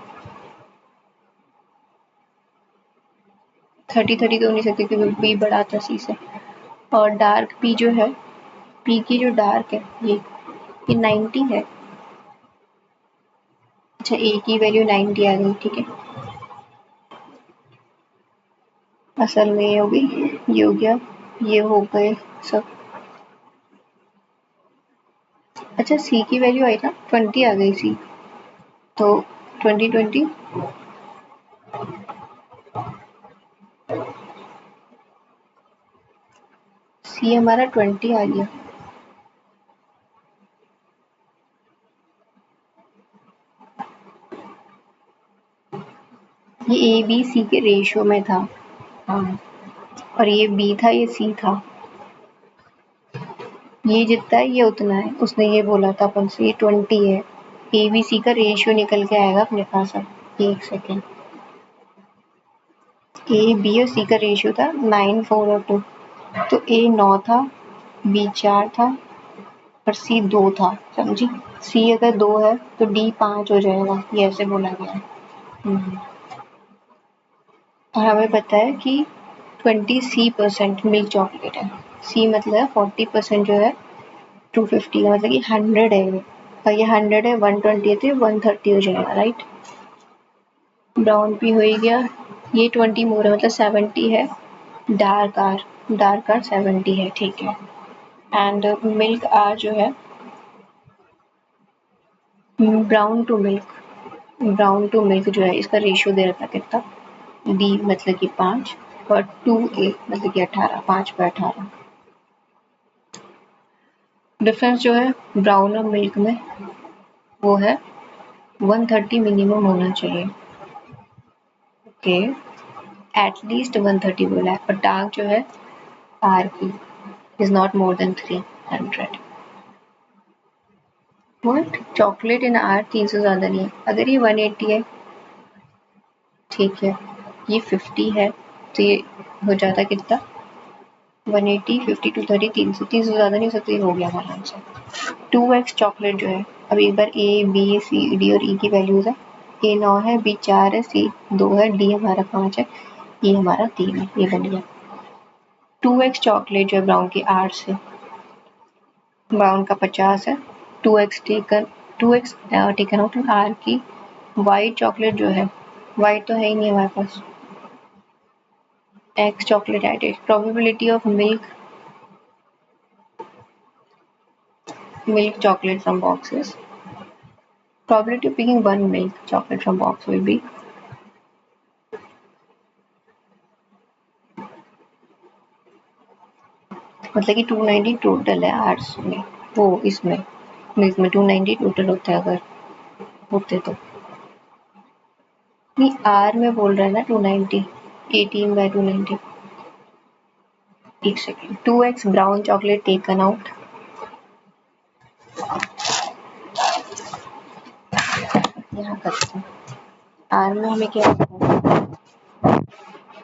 30 तो हो नहीं सकती क्योंकि बी बड़ा था सी से। और डार्क पी जो है, पी की जो डार्क है ये 90 है। अच्छा ए की वैल्यू 90 आ गई, ठीक है, असल में ये हो गई, ये हो गया, ये हो गए सब। अच्छा सी की वैल्यू आई ना 20 आ गई सी, तो 20 सी हमारा 20 आ गया। ये ए बी सी के रेशियो में था, हाँ, और ये बी था ये सी था, ये जितना है ये उतना है, उसने ये बोला था अपन से, ये 20 है, ए बी सी का रेशियो निकल के आएगा अपने पास। अब एक सेकेंड, ए बी और सी का रेशियो था 9 4 और 2, तो ए 9 था, बी 4 था और सी 2 था, समझी। सी अगर 2 है तो डी 5 हो जाएगा, ये ऐसे बोला गया है। और हमें पता है कि 20% मिल्क चॉकलेट है, सी मतलब 40% जो है 250 का, मतलब कि 100 है ये, और ये 100 है 120 है तो 130 हो जाएगा, राइट। ब्राउन पी हो ही गया, ये 20 मोर है मतलब 70 है, डार्क आर 70 है, ठीक है। एंड मिल्क आर जो है ब्राउन टू मिल्क जो है इसका रेशियो दे रखा कितना, डी मतलब कि 5 और 2A मतलब कि 18, 5/18। डिफरेंस जो है ब्राउन और मिल्क में वो है 130 मिनिमम होना चाहिए, ओके, एटलीस्ट 130 बोला है, और डार्क जो है आर की is not more then 300। What, chocolate in are 3 से ज़्यादा नहीं है, अगर ये 180 है ठीक है, ये 50 है तो ये हो जाता कितना 180 50 टू 30, 3 से ज़्यादा नहीं हो सकती, हो गया हमारा आंसर। 2x चॉकलेट जो है, अब एक बार ए बी सी डी और ई की वैल्यूज है, ए 9 है, बी 4 है, सी 2 है, डी हमारा 5 है, ई हमारा 3 है, ये बन गया। 2x चॉकलेट जो है ब्राउन की 8 से, ब्राउन का 50 है, 2x टेकन आउट आर की। वाइट चॉकलेट जो है, वाइट तो है ही नहीं हमारे पास, x chocolate added, probability of milk chocolate from boxes, probability of picking one milk chocolate from box will be, मतलब कि 290 टोटल है आर्ट्स में, वो इसमें मिल्क में 290 टोटल होता है अगर होते तो। नहीं, आर में बोल रहा है ना 290, 18/290। एक second, 2x brown chocolate taken out. यहाँ करते हैं, आर में हमें क्या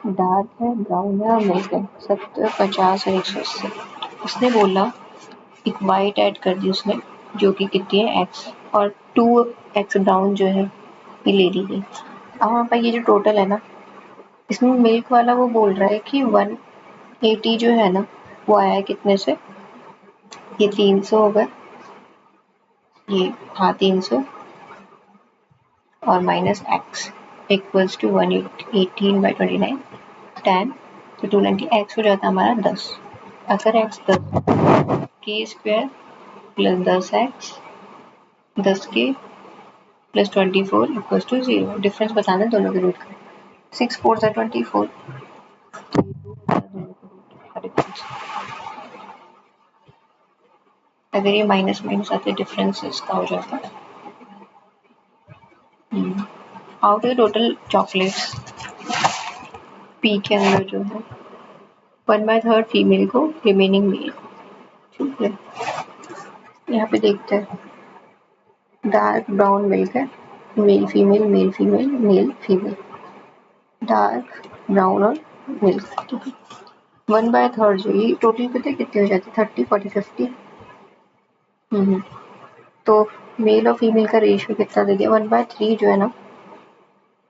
डार्क है, ब्राउन है और मिल्क है, 70, 50 और 180। उसने बोला एक वाइट ऐड कर दी उसने, जो कि कितनी है x, और 2x ब्राउन जो है ये ले ली गई। अब हमारे पास ये जो टोटल है ना, इसमें मिल्क वाला वो बोल रहा है कि 180 जो है ना वो आया है कितने से, ये 300 हो गया, ये हाँ 300 और माइनस x इक्वल्स टू 118/29 10, तो 290 x हो जाता है हमारा 10। अगर x 10 k square plus 10x 10k plus 24 equals to 0। Difference बताना है दोनों के रूट का। 6 4 सा 24, अगर ये माइनस माइनस आते डिफरेंस इसका हो जाता। Out of total chocolates P के अंदर जो है 1/3 फीमेल को, रिमेनिंग मेल को। ठीक है, यहाँ पे देखते हैं, डार्क ब्राउन मिल्क है, male female male female male female, dark brown और मिल्क। ठीक है, 1/3 जो ये टोटल कितनी हो जाती है, 30 40 50। तो मेल और फीमेल का रेशियो कितना दे दिया, 1/3 जो है ना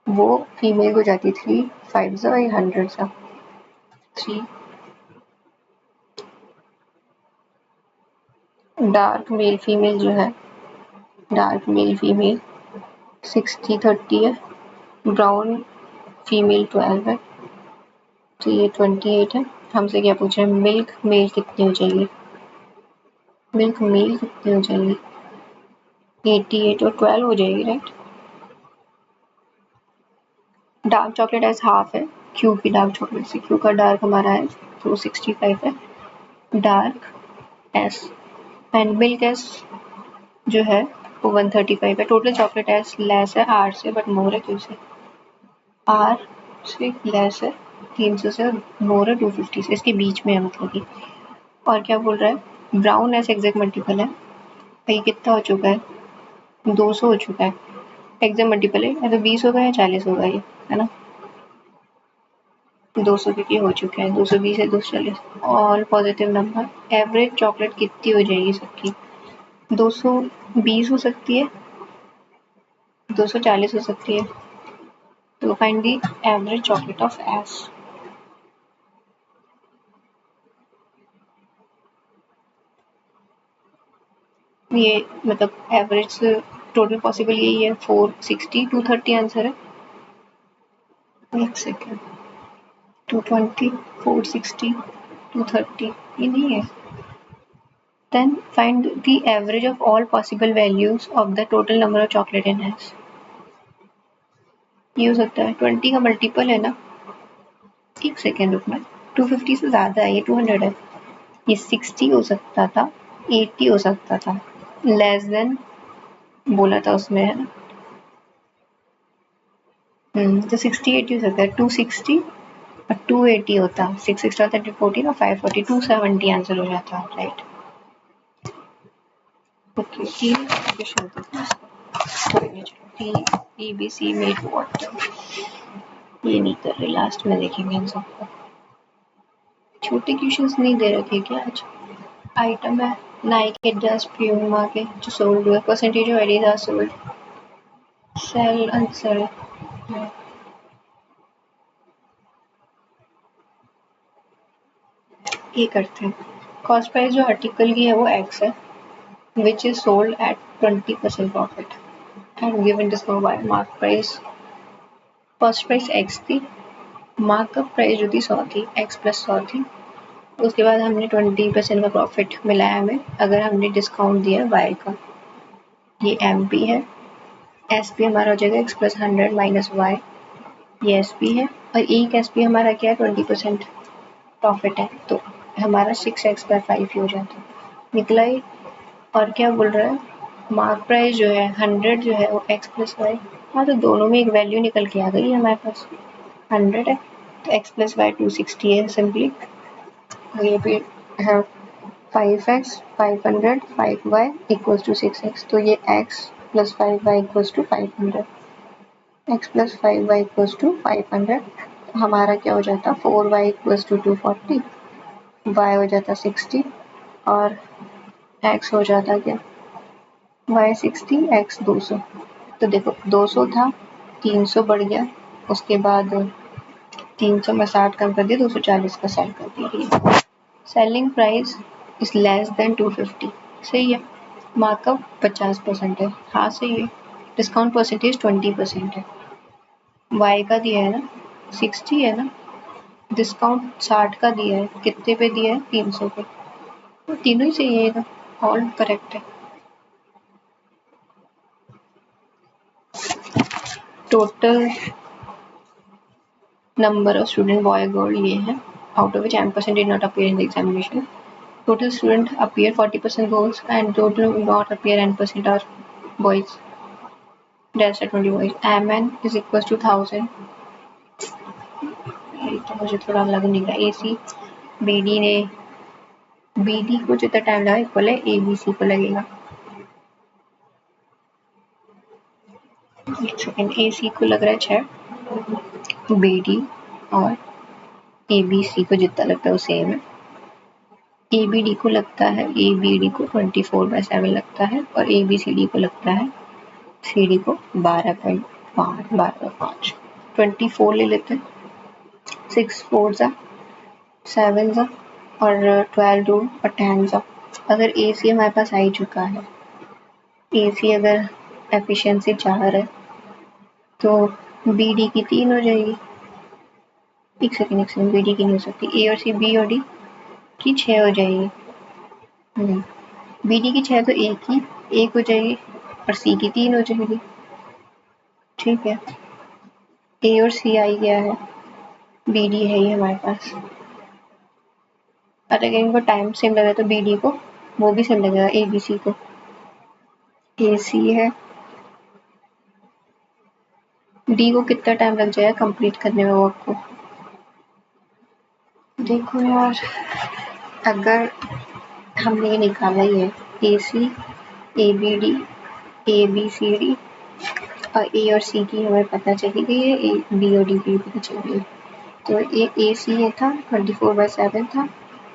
वो फीमेल को जाती है, 3 5 सा 100 सा 3। डार्क मेल फीमेल जो है, डार्क मेल फीमेल 60 30 है, ब्राउन फीमेल 12 है, तो ये 28 है। हमसे क्या पूछ रहे हैं, मिल्क मेल कितनी हो जाएगी, मिल्क मेल कितनी हो जाएगी, 88 और 12 हो जाएगी, right. Dark chocolate as half है क्यू की डार्क चॉकलेट से, क्यू का डार्क हमारा है तो 65 है, dark S and milk S जो है वो 135 है। टोटल चॉकलेट एस लेस है आर से बट मोर है क्यू से, आर से लेस है 300 से, मोर है 250 से, इसके बीच में है मतलब कि। और क्या बोल रहा है, ब्राउन एस एग्जैक्ट मल्टीपल है, ये कितना हो चुका है, 200 हो चुका है, एग्जैक्ट मल्टीपल है या तो 20 होगा या 40 होगा, ये है ना, 200 क्योंकि हो चुके हैं, 220 है 240, all positive number. Average chocolate कितनी हो जाएगी सबकी, 220 हो सकती है, 240 हो सकती है, तो find the average chocolate of S. ये मतलब एवरेज टोटल पॉसिबल यही है, 460 230 आंसर है। एक सेकेंड, 220 460 230 ये नहीं है। Then find the average of all possible values of the total number of chocolate in S। ये हो सकता है 20 का मल्टीपल है ना, एक सेकेंड रुकना, 250 से ज़्यादा है, ये 200 है, ये 60 हो सकता था, 80 हो सकता था, लेस देन बोला था उसमें, है ना। तो 60 80 हो सकता है, 260 और 280 होता, 6 एक्स्ट्रा 30 14 और 540 270 आंसर हो जाता, राइट। ओके, तीन question T A B C made water, ये नहीं कर रहे, लास्ट में देखेंगे इन सबको। छोटे क्वेश्चंस नहीं दे रखे क्या आज। आइटम है नाइकी एडिडास प्यूमा के जो सोल्ड हुए, percentage of Adidas sold, sale unsale. ये करते हैं, कॉस्ट प्राइस जो आर्टिकल की है वो एक्स है, which is sold at 20% profit and given discount bye mark price. Cost price x थी, मार्कअप प्राइस जो थी 100 थी, एक्स प्लस 100 थी, उसके बाद हमने 20% का प्रॉफिट मिला है हमें अगर हमने डिस्काउंट दिया वाई का। ये एम पी है, एस पी हमारा हो जाएगा एक्स प्लस 100 माइनस वाई, ये एस पी है, और एक एस पी हमारा क्या है 20% प्रॉफिट है, तो हमारा 6x/5 ही हो जाता है, निकला ही। और क्या बोल रहा है, मार्क प्राइस जो है 100 जो है वो एक्स प्लस वाई, हाँ तो दोनों में एक वैल्यू निकल के आ गई हमारे पास 100 है, तो x प्लस वाई 260 है सिंपली। ये भी है 5x 500 5y equals to 6x, तो ये x plus 5y equals to 500, x plus 5y equals to 500। हमारा क्या हो जाता 4y इक्वल्स टू 240, y हो जाता 60 और x हो जाता क्या y 60 x 200। तो देखो 200 था 300 बढ़ गया, उसके बाद 300 में 60 कम कर दिया 240 का सेल कर दिया। Selling price is less than 250, सही है। मार्कअप 50% है, हाँ सही है। डिस्काउंट परसेंटेज 20% है। y का दिया है ना 60 है ना, डिस्काउंट 60 का दिया है, कितने पे दिया है 300 पे, तो तीनों ही सही है, ऑल करेक्ट है। Total number of student boy girl ये है, out of which m% did not appear in the examination. Total student appear 40% girls and total not appear n% are boys. That's 20 boys. mn is equals to 1000. ये तो मुझे थोड़ा अलग नहीं लगा। AC BD ने BD को जितना टाइम लगा इक्वल है ABC को लगेगा। एक सेकेंड, AC को लग रहा है 6, BD और ABC को जितना लगता है वो सेम है। ABD को लगता है ABD को 24/7 लगता है और ABCD को लगता है CD को 12/5 24 ले लेते हैं, 6 4 जा 7 जा और 12 2 और 10 जा। अगर AC हमारे पास आ ही चुका है, AC अगर एफिशिएंसी 4 है तो BD की 3 हो जाएगी। एक सेकेंड BD की नहीं हो सकती, A और C B और D की 6 हो जाएगी। BD की 6 तो A की 1 हो जाएगी और C की 3 हो जाएगी, ठीक है। A और C आई गया है, BD है ही हमारे पास। अगर इनको टाइम सेम लगा तो BD को वो भी सेम लगेगा ABC को। AC है, D को कितना टाइम लग जाएगा कंप्लीट करने में वर्क को। देखो यार, अगर हमने ये निकाला ही है AC ABD ABCD और A और C की हमें पता चली गई है, B और D की पता चल गई। तो ये AC ये था 24/7 था,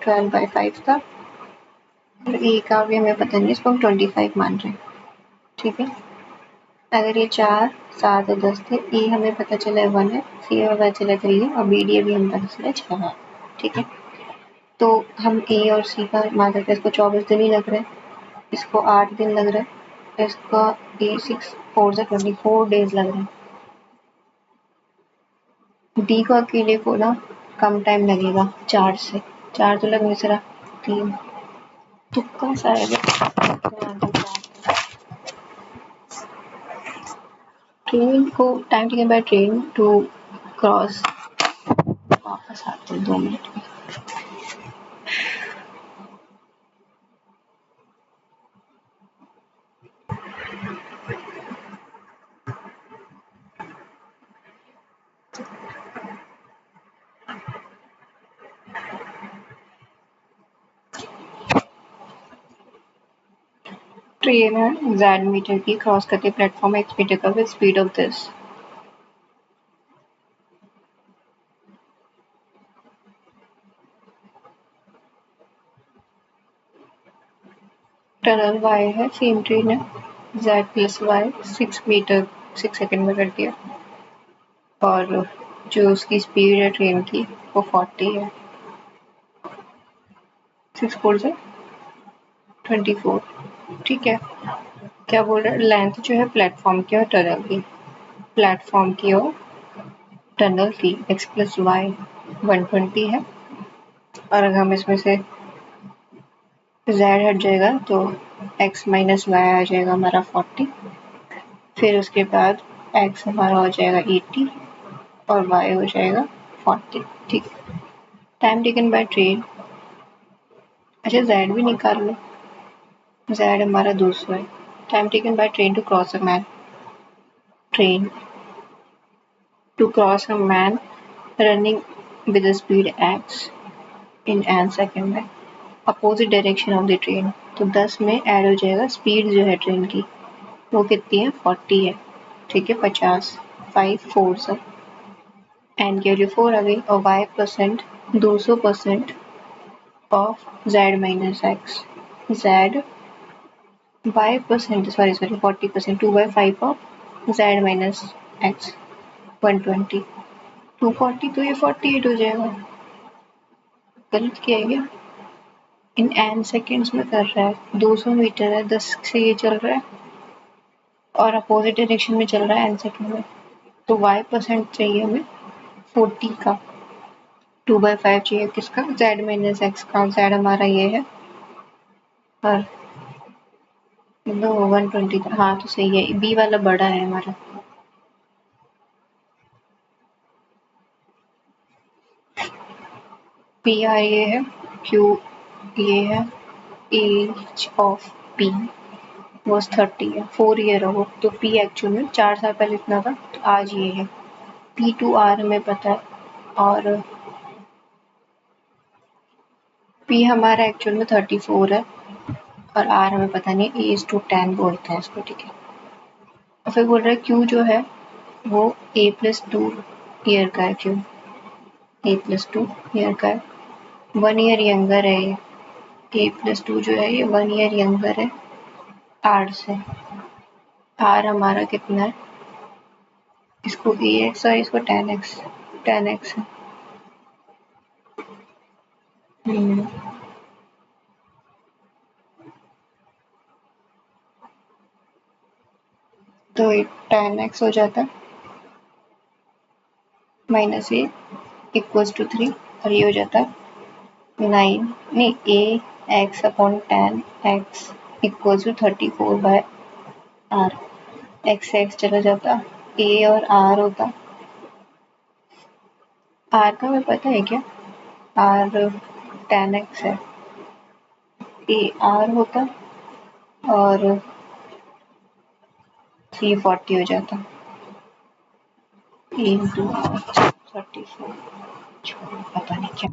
12/5 था और A का भी हमें पता नहीं, इसको हम 25 मान रहे हैं, ठीक है। अगर ये 4 7 और 10 थे, A हमें पता चला 1 है, C हमें पता चला 3 है और BD अभी हमें पता चला 6 है, ठीक है। तो हम A और C का मान सकते हैं, इसको 24 दिन ही लग रहे हैं, इसको 8 दिन लग रहा है, इसका 6 4 से 24 डेज लग रहे हैं। D को अकेले को ना कम टाइम लगेगा 4 से, 4 तो लग नहीं सरा 3, तुक्का सा है। ट्रेन को time taken by train to cross, वापस आते 2 मिनट में। ट्रेन है Z मीटर की, क्रॉस करते प्लेटफॉर्म x मीटर का with speed of this. Tunnel Y है, सेम ट्रेन है, Z plus Y 6 meter 6 second में कर दिया और जो उसकी स्पीड है ट्रेन की वो 40 है, 6 4 से 24, ठीक है। क्या बोल रहा है, लेंथ जो है प्लेटफॉर्म की और टनल की, प्लेटफॉर्म की और टनल की x प्लस वाई 120 है और अगर हम इसमें से z हट जाएगा तो x माइनस वाई आ जाएगा हमारा 40, फिर उसके बाद x हमारा हो जाएगा 80 और y हो जाएगा 40, ठीक है। टाइम टेकन बाय ट्रेन, अच्छा z भी निकाल लो, z हमारा 200 है। Time taken by train to cross a man, train to cross a man running with a speed x in an second में opposite direction of the train. तो 10 में ऐड हो जाएगा स्पीड जो है ट्रेन की, वो कितनी है 40 है, ठीक है 50, 5 4 सर एंड की वैल्यू 4 आ गई और y% 200% of z minus x, z y% sorry 40% 2/5 of z minus x 120 240 तो ये 48 हो जाएगा। गलत किया है क्या? इन एन सेकेंड्स में कर रहा है, 200 मीटर है, 10 से ये चल रहा है और अपोजिट डायरेक्शन में चल रहा है एन सेकेंड में, तो y% चाहिए हमें 40 का, 2/5 चाहिए किसका z माइनस एक्स का, z हमारा ये है और 120 हाँ तो सही है, बी वाला बड़ा है हमारा। पी आर ये है, क्यू ये है, एज ऑफ पी वॉज 30 है, 4 ईयर हो तो पी एक्चुअल में 4 साल पहले इतना था, तो आज ये है। पी टू आर हमें पता है और पी हमारा एक्चुअल में 34 है और आर हमें पता नहीं, एज टू 10 बोलते हैं इसको, ठीक है। और फिर बोल रहा है क्यू जो है वो a+2 ईयर का है, क्यू a+2 ईयर का है, 1 ईयर यंगर है ये, a+2 जो है ये 1 ईयर यंगर है आर से। आर हमारा कितना है, इसको ax और इसको 10x है। तो 10x हो जाता है माइनस ए इक्वल्स टू 3 और ये हो जाता है 9 नहीं A X upon 10x equals to 34/r, X X चला जाता, ए और आर होता, आर का हमें पता है क्या, आर 10x है, ए आर होता और सी 40 हो जाता, ए इंटू आर 34, पता नहीं क्या।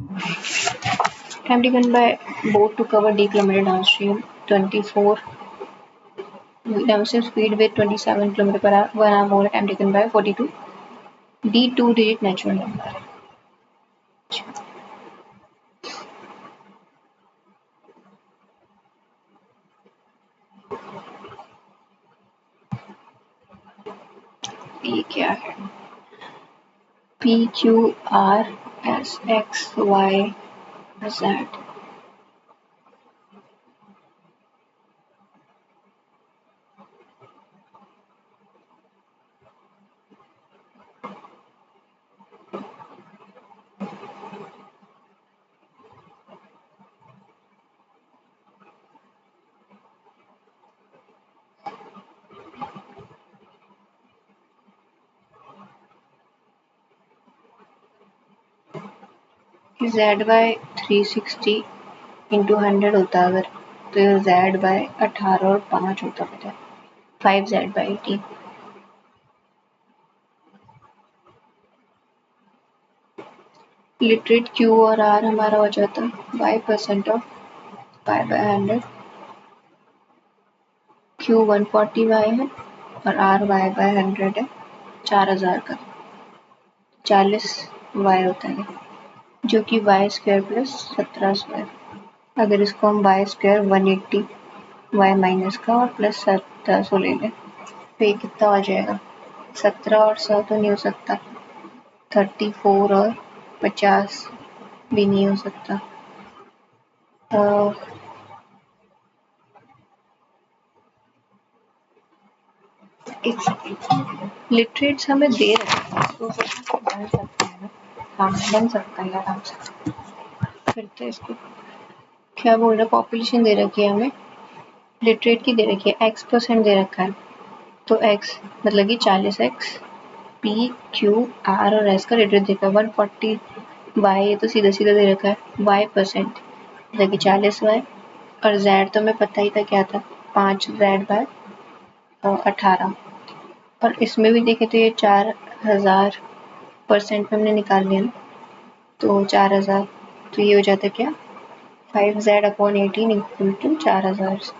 Time taken by boat to cover D kilometer downstream, 24 downstream speed with 27 km per hour, 1 hour more time taken by 42 D 2 digit natural number। ये क्या है, P Q R S X Y Z, Z by 360 into 100 होता अगर, तो ये Z by 18 और 5 होता, पता है 5Z by 18। लिटरेट Q और R हमारा हो जाता y% of y/100, Q 140y है और R y/100 है 4000 का, 40y होता है जो कि y² प्लस 17 स्क्वायर, अगर इसको हम y² 180 y माइनस का और प्लस 17 ले लें तो ये कितना आ जाएगा, 17 और 100 तो नहीं हो सकता, 34 और 50 भी नहीं हो सकता, तो एक सेकेंड, लिटरेट्स हमें दे रखे हैं तो बन सकता है ना, हाँ बन सकता है आराम से। फिर तो इसको क्या बोल रहे, पॉपुलेशन दे रखी है हमें, लिटरेट की दे रखी है, x% दे रखा है, तो x मतलब कि 40x, p q r और s का लिटरेट देखा है 140 y, तो सीधा सीधा दे रखा है y% मतलब कि 40y, और z तो हमें पता ही था क्या था 5z/18, और इसमें भी देखें तो ये 4000% में हमने निकाल लिया ना, तो 4000, तो ये हो जाता है क्या 5z/18 इक्वल टू 4000।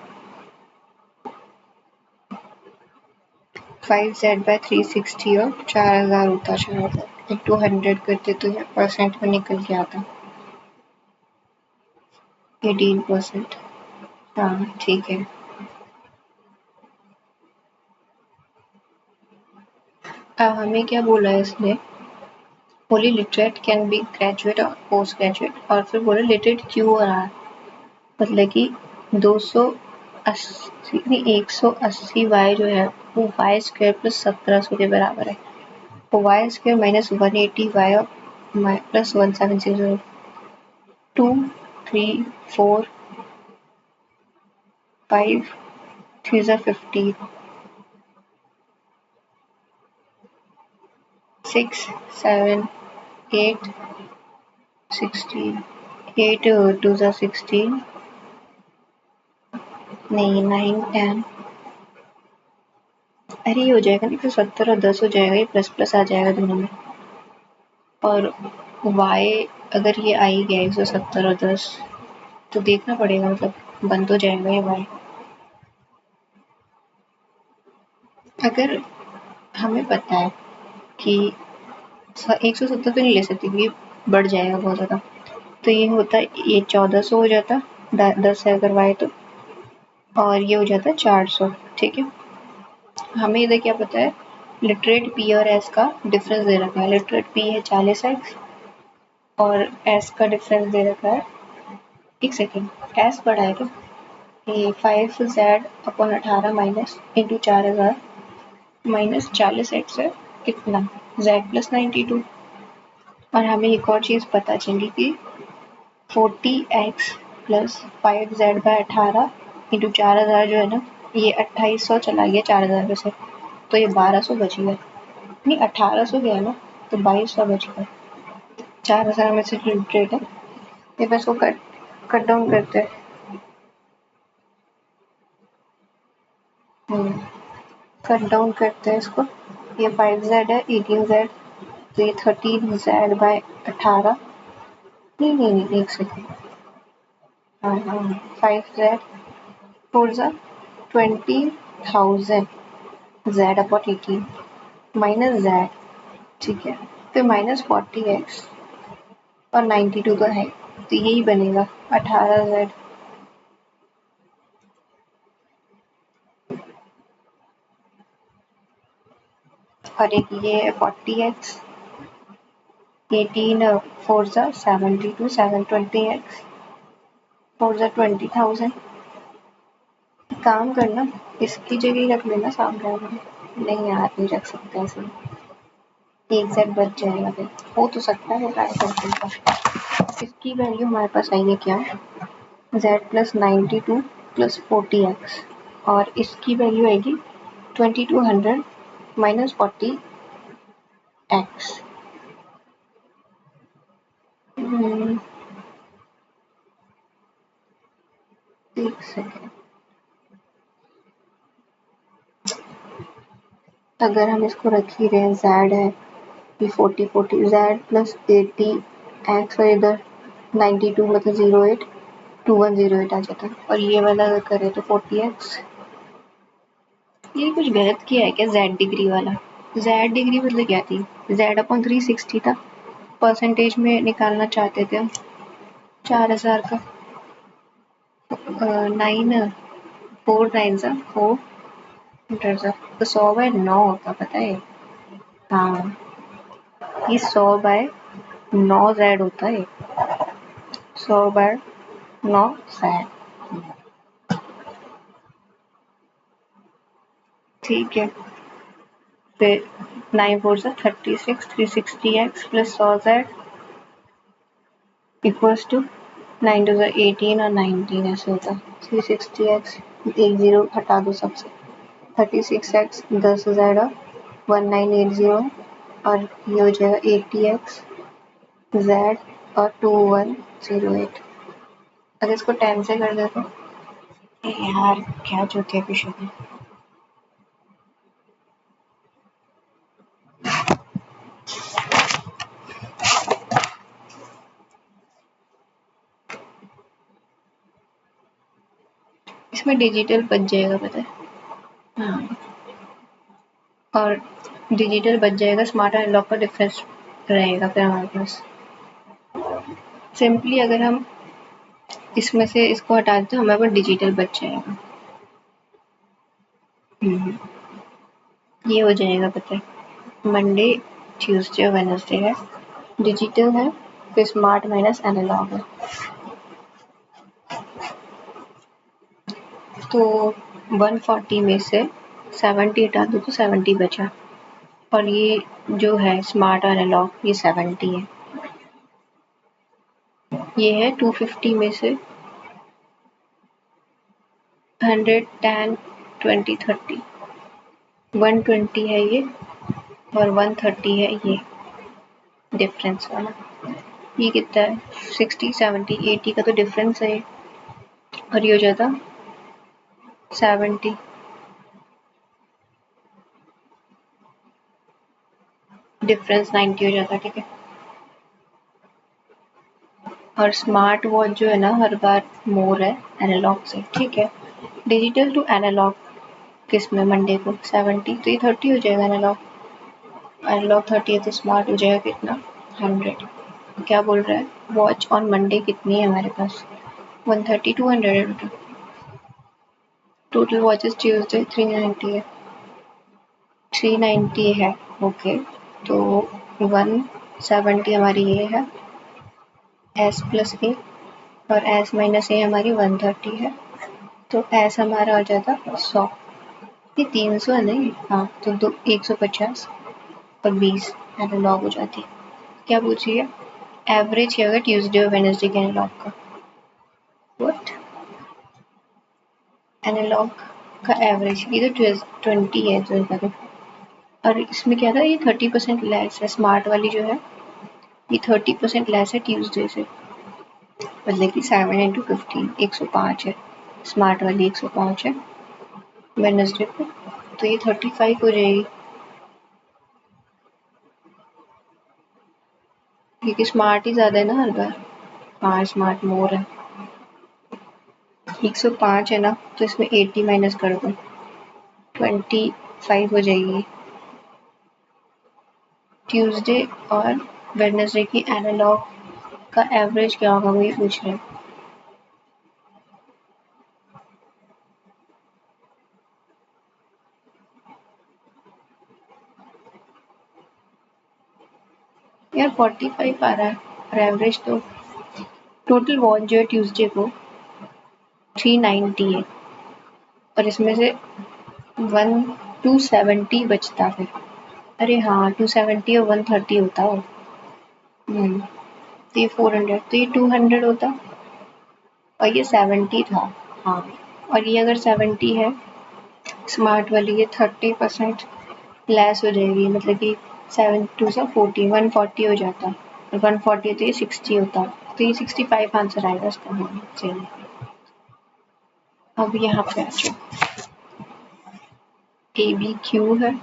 5z/360 और 4000 होता, 4000 इंटू 100 करते तो ये परसेंट में निकल के आता 18%। हाँ ठीक है। अब हमें क्या बोला है इसने, बोली लिटरेट कैन बी ग्रेजुएट और पोस्ट ग्रेजुएट, और फिर बोले लिटरेट क्यू और आर, मतलब कि 280 नहीं 180 वाई जो है वो वाई स्क्वायर प्लस 1700 के बराबर है, तो Y square minus 180 Y plus 1760, 2 3 4 5 3 15 6 7 8 16 8 2 16 नहीं 9 10, अरे ये हो जाएगा ना, फिर 70 और 10 हो जाएगा, ये प्लस प्लस आ जाएगा दोनों में, और y अगर ये आ ही गया 170 और 10 तो देखना पड़ेगा, मतलब बंद हो जाएगा ये y। अगर हमें पता है कि 170 तो नहीं ले सकती क्योंकि बढ़ जाएगा बहुत ज़्यादा, तो ये होता ये 1400 हो जाता, 10 है अगर y तो, और ये हो जाता 400। ठीक है, हमें इधर क्या पता है, लिटरेट p और s का डिफरेंस दे रखा है, लिटरेट p है 40x और s का डिफरेंस दे रखा है, एक सेकेंड, s बड़ा है क्या, ये 5z/18 minus into 4000 minus 40x है कितना z+92, और हमें एक और चीज़ पता चली कि 40x प्लस 5z/18 इंटू 4000 जो है ना, ये 2800 चला गया 4000 में से, तो ये 1200 बच गया, नहीं 1800 गया ना, तो 2200 बच गया, 4000 में से जो रेट है, ये बस वो कट डाउन करते हैं। कट डाउन करते हैं इसको, ये 5z है 18z, तो ये 13z/18, नहीं एक सेकेंड, हाँ 5z 4 20,000 z/18 माइनस z, ठीक है, फिर माइनस 40x और 92 तो है, तो यही बनेगा 18z, और एक ये 40x 18 4 72 720x 4 20,000, काम करना इसकी जगह ही रख लेना सामने वाले, नहीं यार नहीं रख सकते ऐसे, एक z बच जाएगा, फिर हो तो सकता है ट्राई करते हैं। इसकी वैल्यू हमारे पास आई है क्या, z+92 प्लस 40x, और इसकी वैल्यू आएगी 2200 माइनस 40x। एक सेकेंड, अगर हम इसको रख ही रहे हैं, z है ये 40 z+80x और इधर 92 मतलब 08 2108 आ जाता है, और ये वाला अगर करें तो 40x, ये कुछ गलत किया है क्या, z डिग्री वाला, z डिग्री मतलब क्या थी, z/360 था, परसेंटेज में निकालना चाहते थे हम 4000 का, 9 4 9 4 तो 100/9 होता, पता है, हाँ ये 100/9 z होता है, 100/9 z, ठीक है, फिर 9 4 36 360x plus 100z equals to 9 2 18 और 19 ऐसे होता, 360x, एक जीरो हटा दो सबसे, 36x 10,000 और 1980, और ये हो जाएगा 80x z और 2108, अगर इसको 10 से कर दे तो यार क्या चूतिया क्वेश्चन है, इसमें डिजिटल बच जाएगा, पता है। हाँ, और डिजिटल बच जाएगा, स्मार्ट एनालॉग का डिफरेंस रहेगा फिर हमारे पास। सिंपली अगर हम इसमें से इसको हटा दें तो हमारे पास डिजिटल बच जाएगा। ये हो जाएगा, पता है। मंडे, ट्यूसडे और वेडनेसडे है, डिजिटल है, फिर स्मार्ट माइनस एनालॉग है। तो 140 में से 70 हटा दो तो 70 बचा, और ये जो है स्मार्ट एनालॉग ये 70 है। ये है 250 में से 100, 10, 20, 30, 120 है ये, और 130 है ये डिफरेंस वाला। ये कितना है? 60, 70, 80 का तो डिफरेंस है, और ये हो जाता 70। डिफरेंस 90 हो जाता, ठीक है। और स्मार्ट वॉच जो है ना हर बार मोर है एनालॉग से, ठीक है। डिजिटल टू एनालॉग किस में मंडे को 70, तो ये 30 हो जाएगा एनालॉग। एनालॉग 30 है तो स्मार्ट हो जाएगा कितना? 100। क्या बोल रहा है? वॉच ऑन मंडे कितनी है हमारे पास? 130, 200 है टोटल। टोटल वॉचेस ट्यूसडे 390 है। 390 है, ओके। तो 170 हमारी ये है, एस प्लस ए, और एस माइनस ए हमारी 130 है। तो एस हमारा आ जाता 100। ये 300 है नहीं, हाँ, तो 150 और 20 एनालॉग हो जाती। क्या पूछिए? एवरेज क्या होगा ट्यूसडे और वेडनेसडे के एनालॉग का? व्हाट? एनालॉग का एवरेज ये तो 20 है तो इनका तो। और इसमें क्या था, ये 30% लेस है, स्मार्ट वाली जो है ये 30% लेस है ट्यूसडे से, मतलब कि 7 इंटू 15 105 है, स्मार्ट वाली 105 है वेडनेसडे को, तो ये 35 हो जाएगी, क्योंकि स्मार्ट ही ज़्यादा है ना हर बार। हाँ, स्मार्ट मोर है। 105 है ना, तो इसमें 80 माइनस कर दो, 25 हो जाएगी। ट्यूसडे और वेडनेसडे की एनालॉग का एवरेज क्या होगा वो ये पूछ रहे हैं। यार 45 आ रहा है, और एवरेज तो टोटल वॉच जो है ट्यूसडे को 390 है, और इसमें से 270 बचता फिर। अरे हाँ, 270 और 130 होता हो। तो ये 400, तो ये 200 होता, और ये 70 था। हाँ, और ये अगर 70 है स्मार्ट वाली, ये 30% लेस हो जाएगी, मतलब कि 7 2 सा 40, 140 हो जाता, और 140 तो ये 60 होता, तो ये 65 आंसर आएगा इसका। हाँ, चलिए अब यहाँ पे आ जाओ। ए बी क्यू है,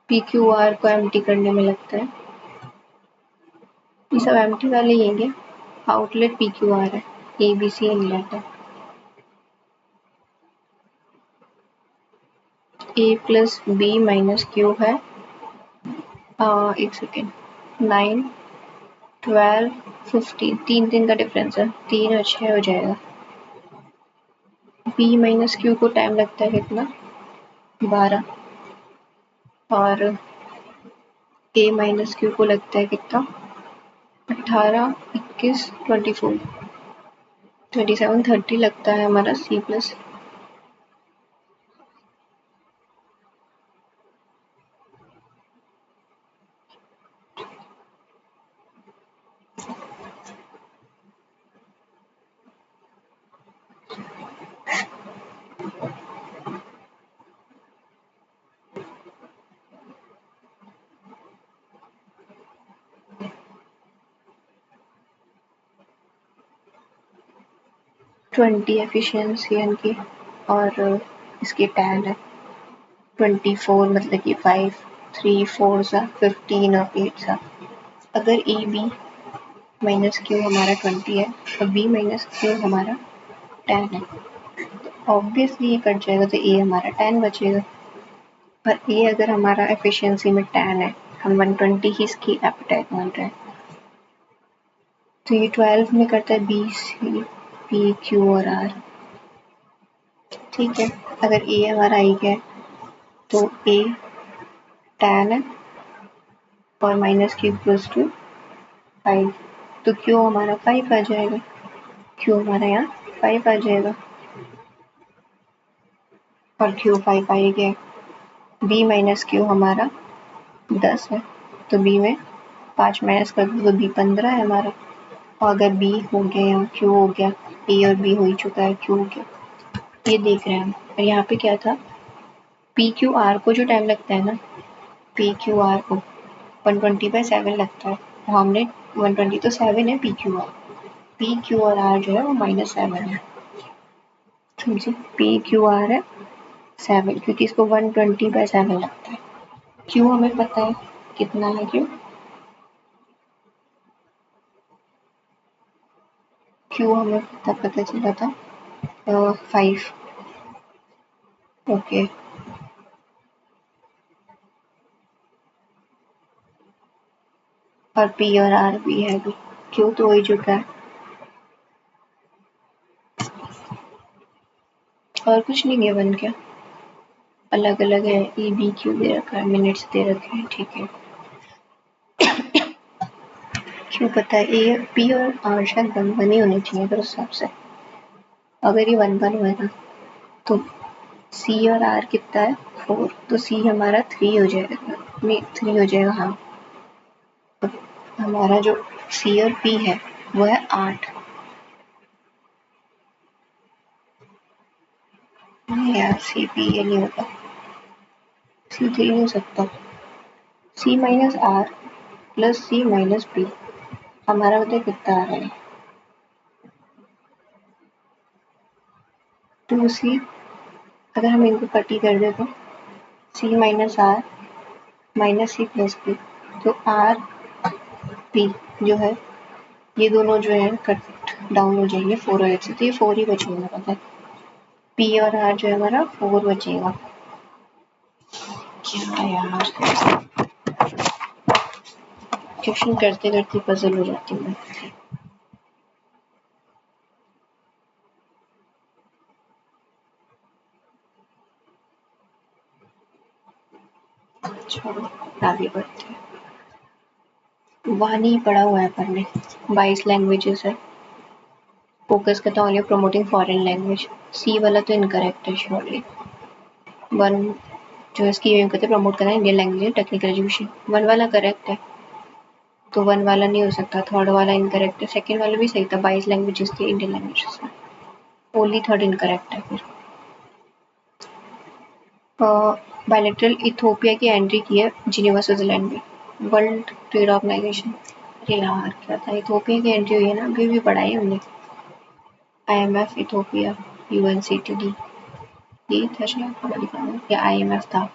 पी क्यू आर को एम्प्टी करने में लगता है, ये सब एम्प्टी वाले ही हैं। आउटलेट पी क्यू आर है, ए बी सी इनलेट है। ए प्लस बी माइनस क्यू है, एक सेकेंड, 9, 12, 15, 3 का डिफरेंस है, 3 और 6 हो जाएगा। बी माइनस क्यू को टाइम लगता है कितना? 12, और ए माइनस क्यू को लगता है कितना? 18, 21, 24, 27, 30 लगता है हमारा सी प्लस। ट्वेंटी एफिशिएंसी है इनकी, और इसकी 10 है। 24 मतलब कि 5, 3 4 सा 15 और 8 सा। अगर ए बी माइनस क्यू हमारा 20 है और बी माइनस क्यू हमारा 10 है, ऑब्वियसली ये कट जाएगा तो ए हमारा 10 बचेगा। पर ए अगर हमारा एफिशिएंसी में 10 है, हम 120 ही इसकी एपेटाइट मान रहे हैं, तो ये 12 में करता है बी सी पी क्यू और आर। ठीक है, अगर ए हमारा आई गया तो ए 10 है और माइनस क्यू इक्वल्स टू 5, तो क्यू हमारा 5 आ जाएगा, क्यू हमारा यहाँ 5 आ जाएगा और क्यू 5 आ गया। बी माइनस क्यू हमारा 10 है, तो बी में 5 माइनस कर दो तो बी 15 है हमारा, और अगर बी हो गया यहाँ क्यू हो गया, ए और बी हो ही चुका है, क्यू हो गया, ये देख रहे हैं हम। और यहाँ पे क्या था, पी क्यू आर को जो टाइम लगता है ना, पी क्यू आर को 120/7 लगता है, और हमने 120 तो 7 है पी क्यू और आर जो है वो -7 है, समझे, पी क्यू आर है 7 क्योंकि इसको 120/7 लगता है। क्यू हमें पता है कितना है, क्यू हमें पता चला था 5। ओके, और पी और आर भी है भी, क्यू तो हो ही चुका है, और कुछ नहीं गिवन क्या, अलग अलग है, ई बी क्यू दे रखा है, मिनट्स दे रखे हैं, ठीक है। क्यों पता है, ए पी और आर शायद 1 1 ही होने चाहिए पर उस हिसाब से, अगर ये 1 1 हुआ ना तो सी और आर कितना है 4, तो सी हमारा 3 हो जाएगा, नहीं 3 हो जाएगा, हाँ। तो हमारा जो सी और पी है वो है 8, नहीं यार सी पी ये नहीं होगा, सी 3 नहीं हो सकता, C minus R plus C minus P, हमारा बताए कितना आ रहा है 2c, अगर हम इनको कटी कर दे तो C minus R minus C plus P, तो आर पी जो है ये दोनों जो है कट डाउन हो जाएंगे 4 और 8 से, तो ये 4 ही बचेगा, पता है पी और आर जो है हमारा 4 बचेगा। क्या यार, क्वेश्चन करते करते पजल हो जाती हूँ मैं। छोड़ो, आगे बढ़ते हैं। वानी पढ़ा हुआ है अपन ने, 22 लैंग्वेजेस है, फोकस करता हूँ प्रमोटिंग फॉरेन लैंग्वेज, सी वाला तो इनकरेक्ट है श्योरली। 1 जो इसकी एम करते प्रमोट करना है इंडियन लैंग्वेज टेक्निकल एजुकेशन, 1 वाला करेक्ट है, तो 1 वाला नहीं हो सकता, 3rd वाला इनकरेक्ट है, 2nd वाला भी सही था, 22 लैंग्वेजेस थी इंडियन लैंग्वेजेस में, ओनली 3rd इनकरेक्ट है। फिर बायलैटरल इथोपिया की एंट्री की है जिनेवा स्विट्जरलैंड में, वर्ल्ड ट्रेड ऑर्गेनाइजेशन। अरे यार क्या था, इथोपिया की एंट्री हुई है ना, अभी भी पढ़ाई हमने, IMF इथोपिया UNCTD, ये था शायद पढ़ा लिखा है, या IMF था,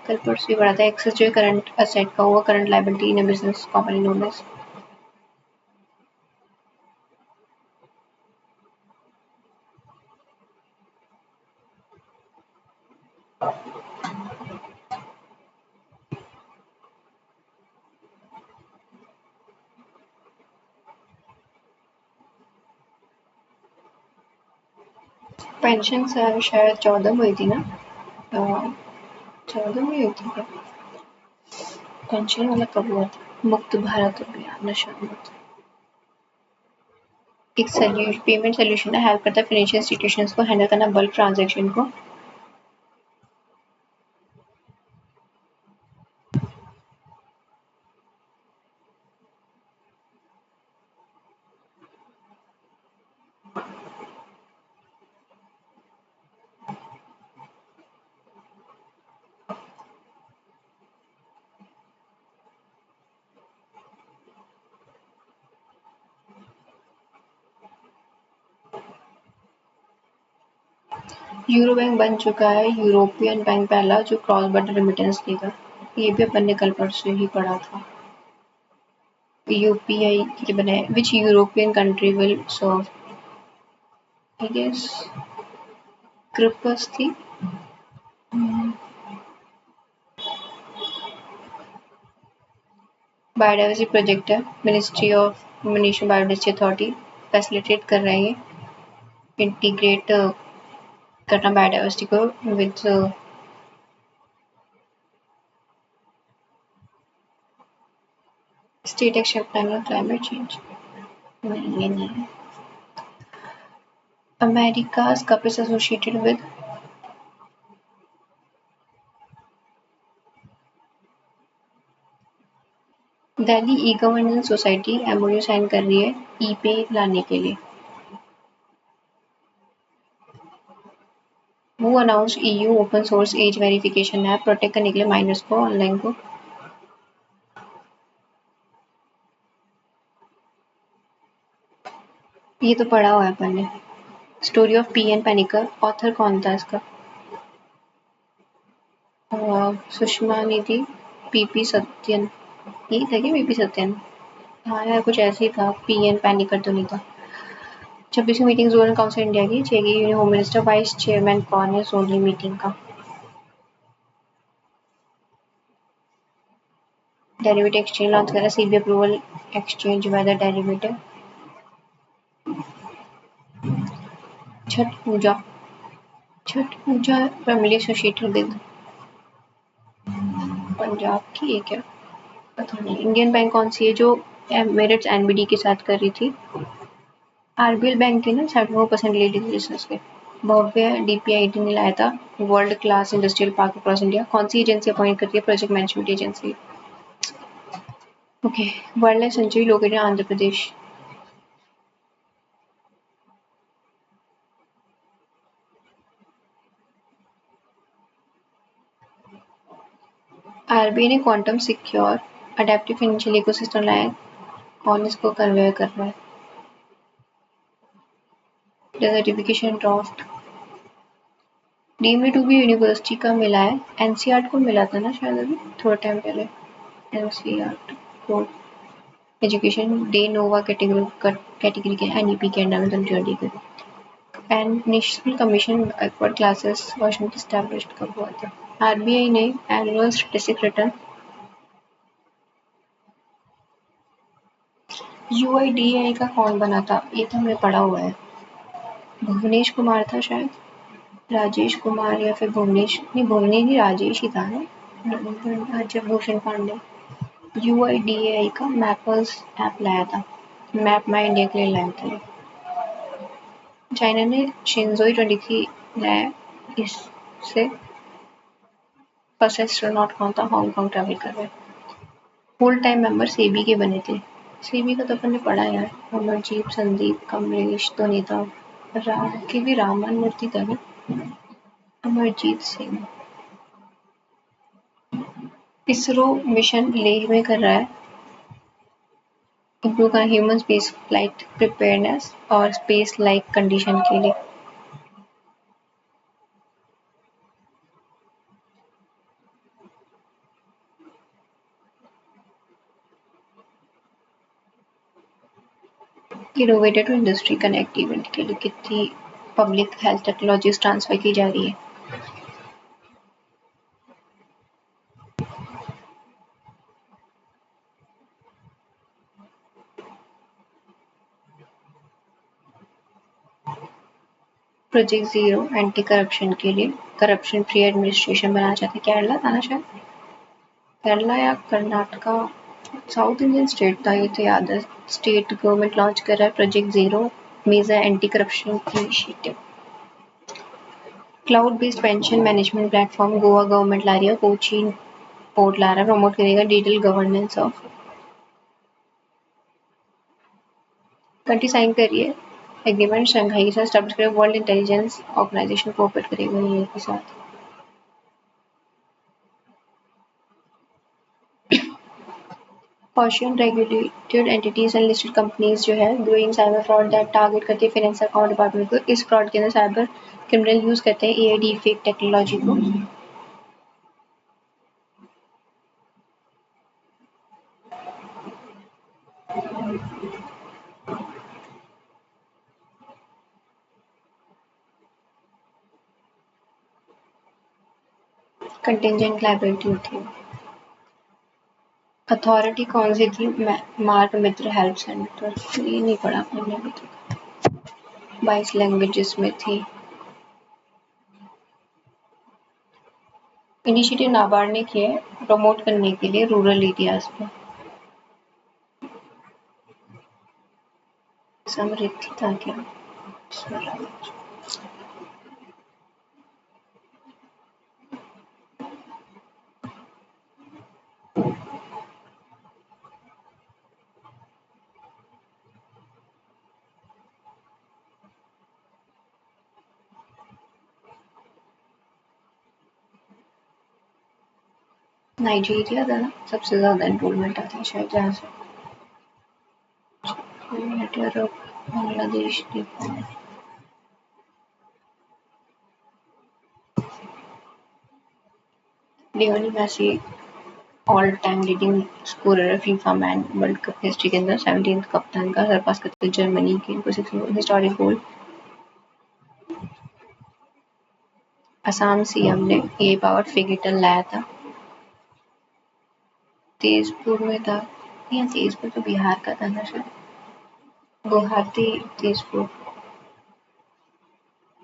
कल परसों ही पढ़ा था। एक्सेस जो है करंट असेट का होगा, current liability in business commonly known as. Pension शायद 14 में हुई थी ना, 14 में हुई थी क्या, पेंशन वाला कब हुआ था, मुक्त भारत अभियान, नशा मुक्त, एक पेमेंट सोल्यूशन है, हेल्प करता है फाइनेंशियल इंस्टीट्यूशंस को हैंडल करना बल्क ट्रांजैक्शन को। यूरो बैंक बन चुका है यूरोपियन बैंक पहला जो क्रॉस बॉर्डर रेमिटेंस देगा, ये भी अपन ने कल परसों ही पढ़ा था। यूपीआई के लिए बनाए, which European country will serve, I guess क्रिपस थी। बायोडाइवर्सिटी प्रोजेक्ट है, ministry of national biodiversity authority facilitate कर रहा है ये, इंटीग्रेट करना बायोडाइवर्सिटी को with state action plan on climate change. नहीं, ये नहीं है। America's Cup is associated with Delhi e governance society MoU sign कर रही है ई पे लाने के लिए। वो announced EU open source age verification app protect करने के लिए माइनर्स को ऑनलाइन को। ये तो पढ़ा हुआ है अपन ने। Story of P N Panikkar, author कौन था इसका? सुषमा निधि, पीपी सत्यन, यही था क्या पीपी सत्यन? हाँ यार कुछ ऐसे ही था, पी एन पैनिकर तो नहीं था। 26वीं मीटिंग जोनल काउंसिल इंडिया की चेयरगी होम मिनिस्टर, वाइस चेयरमैन कौन है जोनल मीटिंग का? डेरिवेटिव एक्सचेंज लॉन्च करा, SEBI approval exchange weather derivative. Chhath Puja, Chhath Puja family associated with Punjab की है क्या? पता नहीं। इंडियन बैंक कौन सी है जो एमिरेट्स एनबीडी के साथ कर रही थी? आरबीएल बैंक के ना 64% लेडीज बिजनेस के। भव्य डीपीआईटी ने लाया था world class industrial park across India. कौन सी एजेंसी अपॉइंट करती है? Project management agency. Okay, wildlife sanctuary located Andhra Pradesh. RBI ने quantum secure adaptive financial ecosystem लाया। कौन इसको कन्वे कर रहा है? Certification draft deemed to be university का मिला है। एनसीईआरटी को मिला था ना शायद अभी थोड़ा टाइम पहले। एनसीईआरटी को एजुकेशन डे नोवा कैटेगरी के एनईपी के अंडर में 2020 के and national commission backward classes Washington established कब हुआ था? आरबीआई ने एनुअल स्टैटिस्टिक रिटर्न यूआईडीएआई का कौन बना था? ये तो हमने पढ़ा हुआ है। भुवनेश कुमार था शायद, राजेश कुमार या फिर भुवनेश, नहीं भुवनेश नहीं राजेश ही था ना। अच्छा भूषण पांडे। यूआईडीएआई का मैपर्स ऐप लाया था, मैप माई इंडिया के लिए लाया था। चाइना ने शिंजोई 23 लाया, इससे फर्स्ट एस्ट्रोनॉट कौन था? हांगकांग ट्रैवल कर रहे। फुल टाइम मेंबर सेबी के बने थे। सेबी का तो अपन ने पढ़ा यार, अमरजीत, संदीप, कमलेश तो नहीं था, के भी रामन मूर्ति था ना। अमरजीत सिंह। इसरो मिशन लेह में कर रहा है इम्प्रूव का ह्यूमन स्पेस फ्लाइट प्रिपेयरनेस और स्पेस लाइक कंडीशन के लिए। Innovator to industry connect event के लिए कितनी पब्लिक हेल्थ टेक्नोलॉजीज ट्रांसफर की जा रही है? प्रोजेक्ट जीरो एंटी करप्शन के लिए करप्शन फ्री एडमिनिस्ट्रेशन बनाना चाहते। केरला था ना शायद, केरला या कर्नाटका, साउथ इंडियन स्टेट था ये तो याद है। स्टेट गवर्नमेंट लॉन्च कर रहा है project zero major anti corruption initiative. Cloud based pension management platform Goa government ला रही है, कोची पोर्ट ला रहा है, प्रमोट करेगा digital governance of. Country sign कर रही है एग्रीमेंट शंघाई के साथ, स्टैब्लिश करेगा वर्ल्ड इंटेलिजेंस ऑर्गेनाइजेशन, कोऑपरेट करेगा ये के साथ। Caution regulated entities and listed companies जो है growing cyber fraud that target करती है फाइनेंस अकाउंट डिपार्टमेंट को। इस फ्रॉड के अंदर साइबर क्रिमिनल यूज करते हैं एआई डीफेक टेक्नोलॉजी को। कंटिंजेंट लायबिलिटी होती है। अथॉरिटी कौन सी थी? मार्क मित्र हेल्प सेंटर, ये नहीं पढ़ा मैंने अभी तक। 22 लैंग्वेजेस में थी। इनिशिएटिव नाबार्ड ने किया है प्रमोट करने के लिए रूरल एरियाज में। समृद्धि था क्या? नाइजीरिया था ना, सबसे ज्यादा एनरोलमेंट आता है शायद जहाँ से। Bangladesh Lionel Messi all time leading scorer FIFA man world cup history के अंदर 17th कप्तान का सरपास करते जर्मनी के इनको 6 हिस्टोरिक गोल। असम सीएम ने ये पावर फिगिटल लाया था। तेजपुर में था या तेजपुर तो बिहार का था ना शायद। गुवाहाटी तेजपुर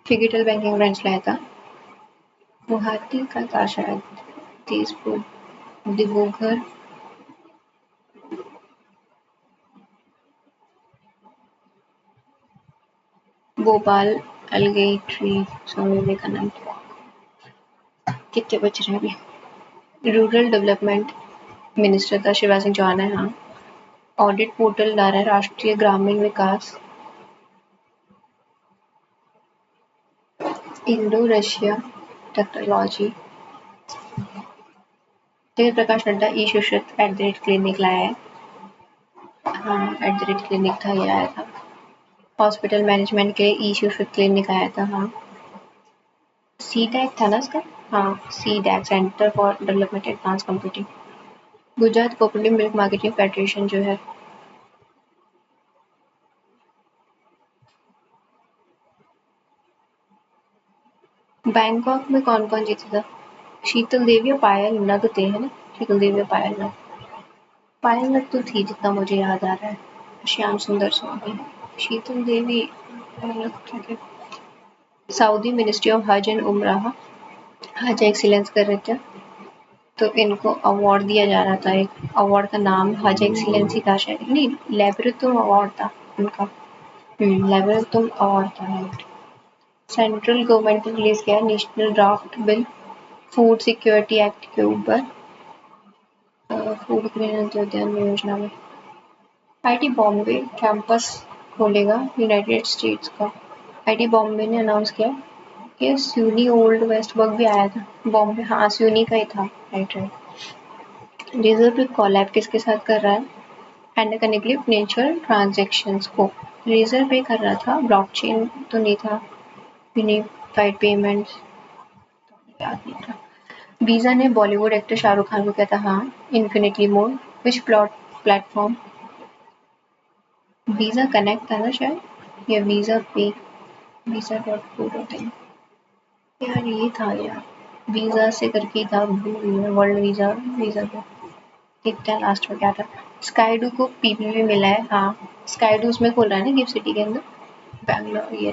फिगिटल बैंकिंग ब्रांच लाया था। गुवाहाटी का था शायद। तेजपुर डिब्रूगढ़ भोपाल अलगेट्री स्वामी विवेकानंद। कितने बच रहे हैं अभी? रूरल डेवलपमेंट मिनिस्टर था शिवराज सिंह चौहान है। हाँ। ऑडिट पोर्टल ला रहा है राष्ट्रीय ग्रामीण विकास। Indo Russia technology. जय प्रकाश नड्डा ई सुश्रुत @क्लिनिक लाया है। हाँ @क्लिनिक था, ये आया था। हॉस्पिटल मैनेजमेंट के लिए ई सुश्रुत क्लिनिक आया था। हाँ CDAC था ना इसका। हाँ CDAC centre for development advance computing. Gujarat cooperative milk marketing federation जो है। बैंकॉक में कौन कौन जीता था? शीतल देवी और पायल नग थे, है ना? शीतल देवी और पायल नग। पायल नग तो थी जितना मुझे याद आ रहा है। श्याम सुंदर स्वामी। शीतल देवी सऊदी मिनिस्ट्री ऑफ हज एंड उमराह हज एक्सीलेंस कर रहे थे, तो इनको अवार्ड दिया जा रहा था। एक अवार्ड का नाम हज एक्सीलेंसी था शायद, नहीं लेबरेटम अवार्ड था उनका। लेबरेटम अवार्ड था राइट। सेंट्रल गवर्नमेंट ने रिलीज किया national draft bill food security act के ऊपर। फूड ग्रेन अंत्योदय योजना में। आईटी बॉम्बे कैंपस खोलेगा यूनाइटेड स्टेट्स का। आईटी बॉम्बे ने अनाउंस किया कि स्यूनी ओल्ड वेस्टबर्ग भी आया था बॉम्बे। हाँ स्यूनी का ही था, right right. Reserve Bank collab किसके साथ कर रहा है? हैंडल करने के लिए फाइनेंशियल ट्रांजैक्शंस को रिजर्व पे कर रहा था। ब्लॉकचेन तो नहीं था। यूनिफाइड पेमेंट्स याद नहीं था। वीजा ने बॉलीवुड एक्टर शाहरुख खान को कहता हाँ infinity mode which platform? Visa connect था ना शायद, या वीजा पे। वीजा.co.in यार ये था यार, वीजा से करके ही था वर्ल्ड वीजा। वीजा पे देखते हैं लास्ट में क्या था। स्काईडू को पीपीपी मिला है। हाँ स्काईडू उसमें खोल रहा है ना गिफ्ट सिटी के अंदर, बैंगलोर। ये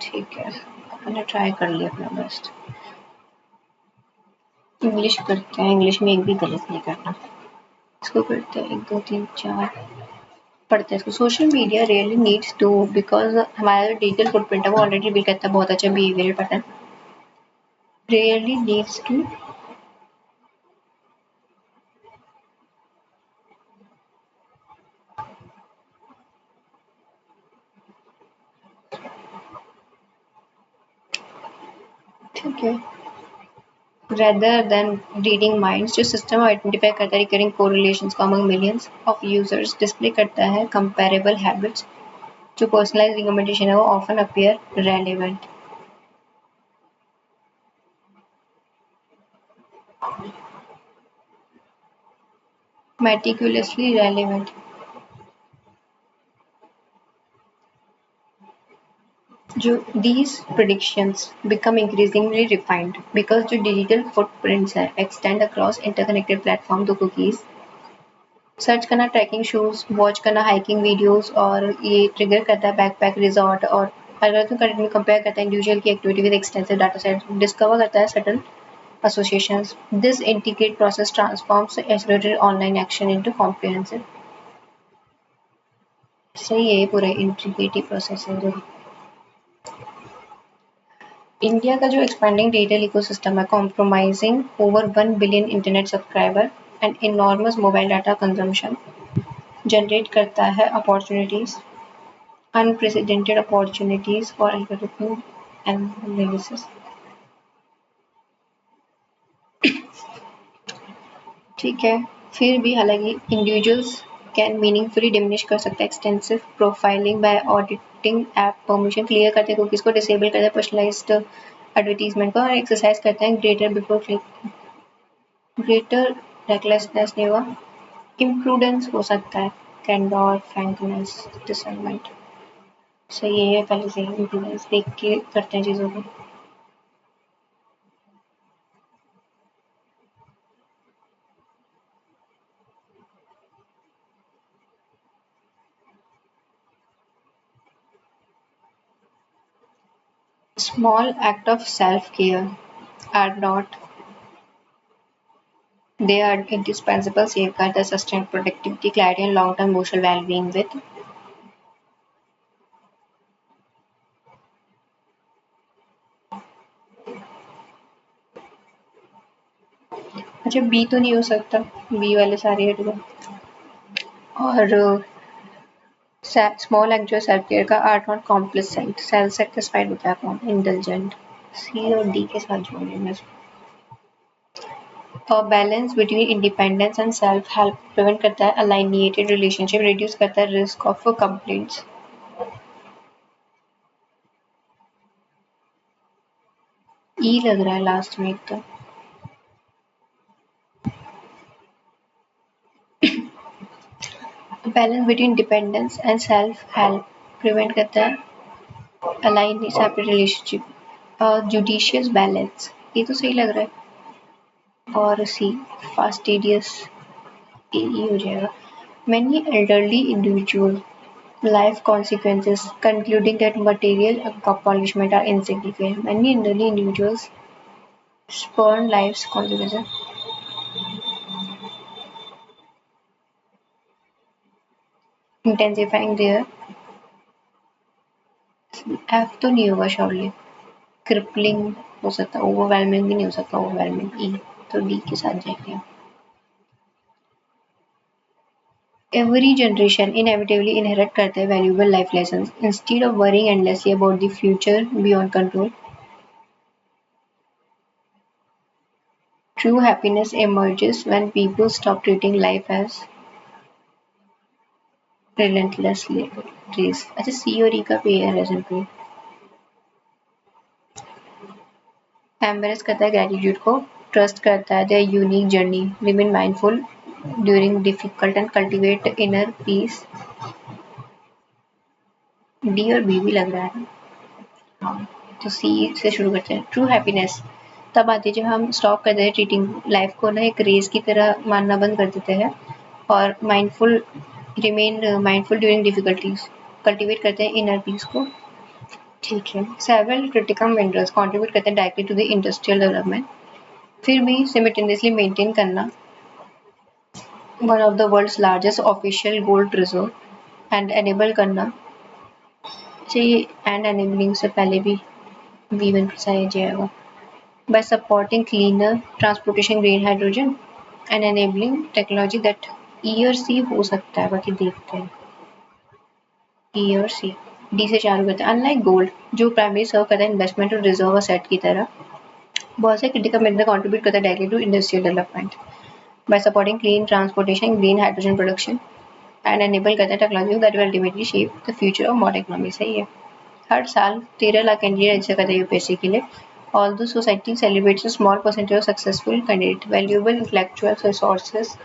ठीक है, मैंने ट्राई कर लिया अपना बेस्ट। इंग्लिश करते हैं, इंग्लिश में एक भी गलत नहीं करना। इसको करते हैं 1 2 3 4 पढ़ते हैं इसको। Social media really needs to, because हमारा जो डिजिटल फुटप्रिंट है वो ऑलरेडी बिल करता है बहुत अच्छा behaviour pattern. Really needs to ठीक है। rather than reading minds, जो सिस्टम आइडेंटिफाई करता है रिकरिंग कोरिलेशंस को among millions of users, display करता है कंपेरेबल हैबिट्स। जो पर्सनलाइज्ड रिकमेंडेशन है वो often appear relevant. Meticulously relevant. जो these predictions become increasingly refined because जो digital footprints है extend across interconnected platform तो cookies सर्च करना ट्रैकिंग शूज वॉच करना हाइकिंग वीडियोस और ये ट्रिगर करता है बैकपैक रिजॉर्ट और एल्गोरिथम करंट कंपेयर करता है इंडिविजुअल की activity with extensive data set discover करता है subtle associations. This integrate process transforms accelerated online action into comprehensive. सही है ये पूरा इंटीग्रेटिव प्रोसेस है जो इंडिया का जो एक्सपेंडिंग डिजिटल इकोसिस्टम है compromising over 1 billion internet subscriber and enormous mobile data consumption generate करता है opportunities unprecedented opportunities for algorithm analysis. ठीक है फिर भी हालांकि इंडिविजुअल्स कैन मीनिंगफुली डिमिनिश कर सकते हैं extensive profiling by auditing app permission clear करते हैं कुकीज को डिसेबल करते हैं पर्सनलाइज्ड एडवर्टीजमेंट को और एक्सरसाइज करते हैं greater before click greater recklessness नहीं हुआ इम्प्रूडेंस हो सकता है कैंडोर फ्रैंकनेस डिसर्नमेंट सही है पहले से ही इम्प्रूडेंस देख के करते हैं चीज़ों को Small acts of self-care are not they are indispensable safeguard that sustain productivity, clarity and long-term emotional well-being with अच्छा बी तो नहीं हो सकता बी वाले सारे हट गए और स्मॉल एक्ट जो सेल्फ केयर का are not complacent self satisfied होता है कौन इंटेलिजेंट सी और डी के साथ जोड़े मैं और balance between independence and self help prevent करता है अलाइनिएटेड रिलेशनशिप रिड्यूस करता है रिस्क ऑफ कंप्लेंट्स ई लग रहा है लास्ट में एक तो balance between dependence and self help prevent करता है align separate relationship judicious balance ये तो सही लग रहा है और सी फास्टिडियस ये हो जाएगा many elderly individual life consequences concluding that material accomplishment are insignificant many elderly individuals spurn life's consequences intensifying their F तो नहीं होगा surely crippling हो सकता है overwhelming भी नहीं हो सकता overwhelming E तो D के साथ जाएंगे Every generation inevitably inherit करता है valuable life lessons instead of worrying endlessly about the future beyond control. True happiness emerges when people stop treating life as relentlessly race. अच्छा C और E का पेयर है सिंपल एम्ब्रेस करता है ग्रेटिट्यूड को ट्रस्ट करता है their unique journey remain mindful during difficult and cultivate inner peace D और बी भी लग रहा है हाँ तो सी से शुरू करते हैं ट्रू हैप्पीनेस तब आती है जब हम स्टॉप कर देते हैं ट्रीटिंग लाइफ को ना एक रेस की तरह मानना बंद कर देते हैं और mindful remain mindful during difficulties cultivate करते हैं इनर पीस को ठीक है सेवरल क्रिटिकल मिनरल्स कंट्रीब्यूट करते हैं directly to the industrial development फिर भी सिमिल्टेनियसली मेंटेन करना one of the world's largest official gold reserve and enable करना चाहिए एंड एनेबलिंग से पहले भी वी1 प्रोत्साहित जाएगा by supporting cleaner transportation green hydrogen and enabling technology that E और C हो सकता है बाकी देखते हैं E और C D से चालू करते हैं अनलाइक गोल्ड जो प्राइमरी सर्व करता है इन्वेस्टमेंट और रिजर्व सेट की तरह बहुत से क्रिटिकल मिनरल कंट्रीब्यूट करता है directly to industrial development by supporting clean transportation green hydrogen production and enable करता है technology that will ultimately shape the future of modern economy सही है हर साल 13 लाख कैंडिडेट रजिस्टर करते हैं यूपीएससी के लिए although society celebrates a small percentage of successful candidates valuable intellectual resources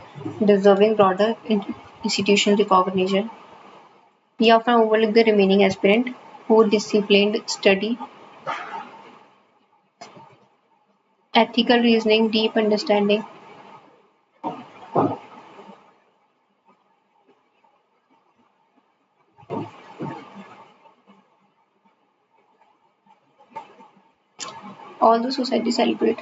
deserving broader institutional recognition we often overlook the remaining aspirant who disciplined study, ethical reasoning, deep understanding. All the society celebrate.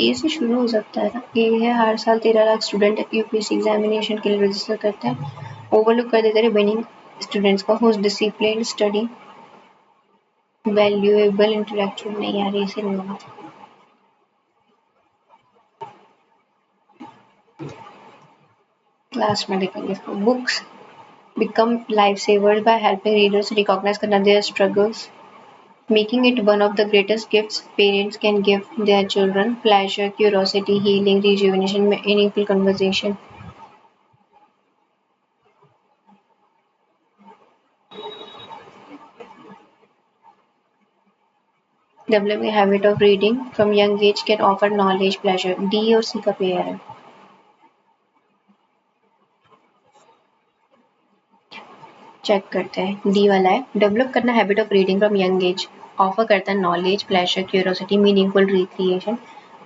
A से शुरू हो सकता है ना। ए है हर साल 13 लाख स्टूडेंट यूपीएससी एग्जामिनेशन के लिए रजिस्टर करते हैं। ओवरलुक कर देते रिमेनिंग स्टूडेंट्स का whose discipline study valuable intellectual. नहीं यार ए से नहीं होगा। क्लास में देखेंगे इसको। Books become lifesavers by helping readers recognize their struggles, making it one of the greatest gifts parents can give their children. Pleasure, curiosity, healing, rejuvenation, meaningful conversation. Developing a habit of reading from young age can offer knowledge, pleasure. D और C का पेयर है। चेक करते हैं। डी वाला है। डेवलप करना habit of reading from young age, offer करता है knowledge, pleasure, curiosity, meaningful recreation,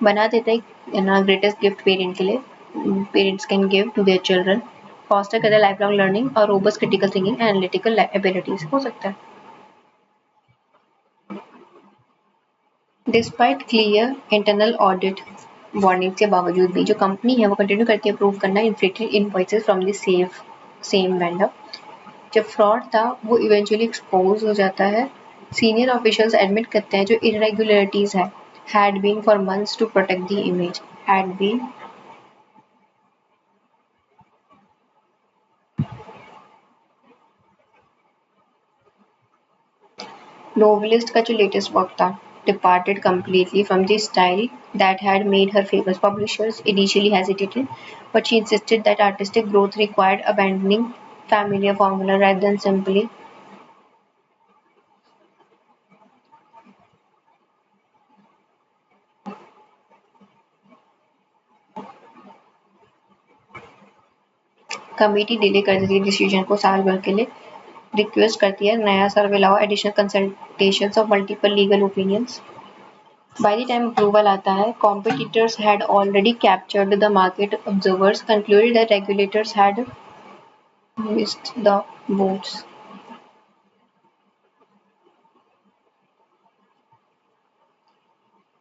बना देता है ग्रेटेस्ट गिफ्ट पेरेंट के लिए, parents can give to their children, foster करता है लाइफ लॉन्ग लर्निंग और robust critical thinking analytical abilities. हो सकता है। Despite clear internal audit warning के बावजूद भी जो कंपनी है वो कंटिन्यू करती है प्रूव करना inflated invoices from the same vendor. जब फ्रॉड था वो इवेंचुअली एक्सपोज हो जाता है। सीनियर ऑफिशियल्स एडमिट करते हैं जो इरेगुलरिटीज है had been for months to protect the image. Had been. Novelist का जो लेटेस्ट वर्क था departed completely from the style that had made her famous. Publishers initially hesitated, but she insisted that artistic growth required abandoning familiar formula rather than simply committee delay कर देती है डिसीजन को साल भर के लिए। रिक्वेस्ट करती है नया सर्वे लाओ, additional consultations of multiple legal opinions. By the time approval आता है, competitors had already captured the market. Observers concluded that regulators had missed the boats.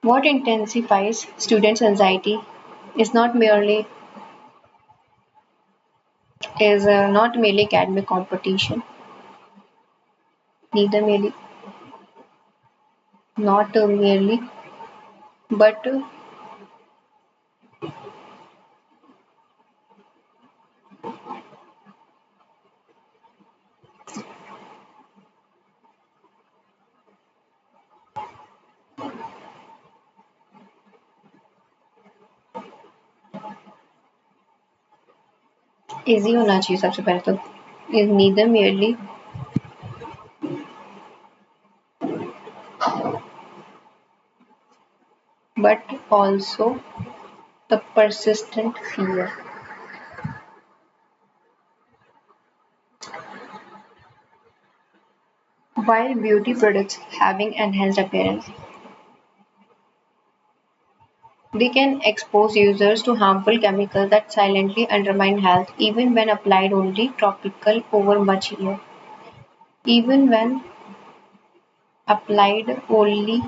What intensifies students' anxiety is not merely academic competition, neither merely not merely, but easy होना चाहिए सबसे पहले तो। Is neither merely but also the persistent fear. While beauty products having enhanced appearance, they can expose users to harmful chemicals that silently undermine health even when applied only topical over much year. Even when applied only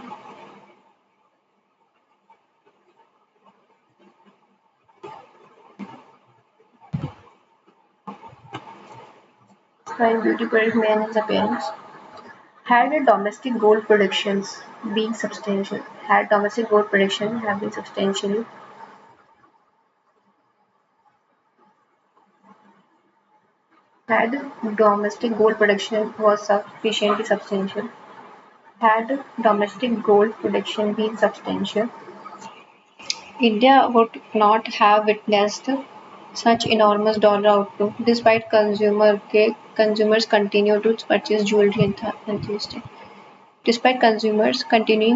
while beauty products may enhance appearance. Had domestic gold productions been substantial, had domestic gold production have been substantially, had domestic gold production was sufficiently substantial, had domestic gold production been substantial, India would not have witnessed such enormous dollar outflow despite consumers continue to purchase jewelry enthusiastic. Despite consumers continued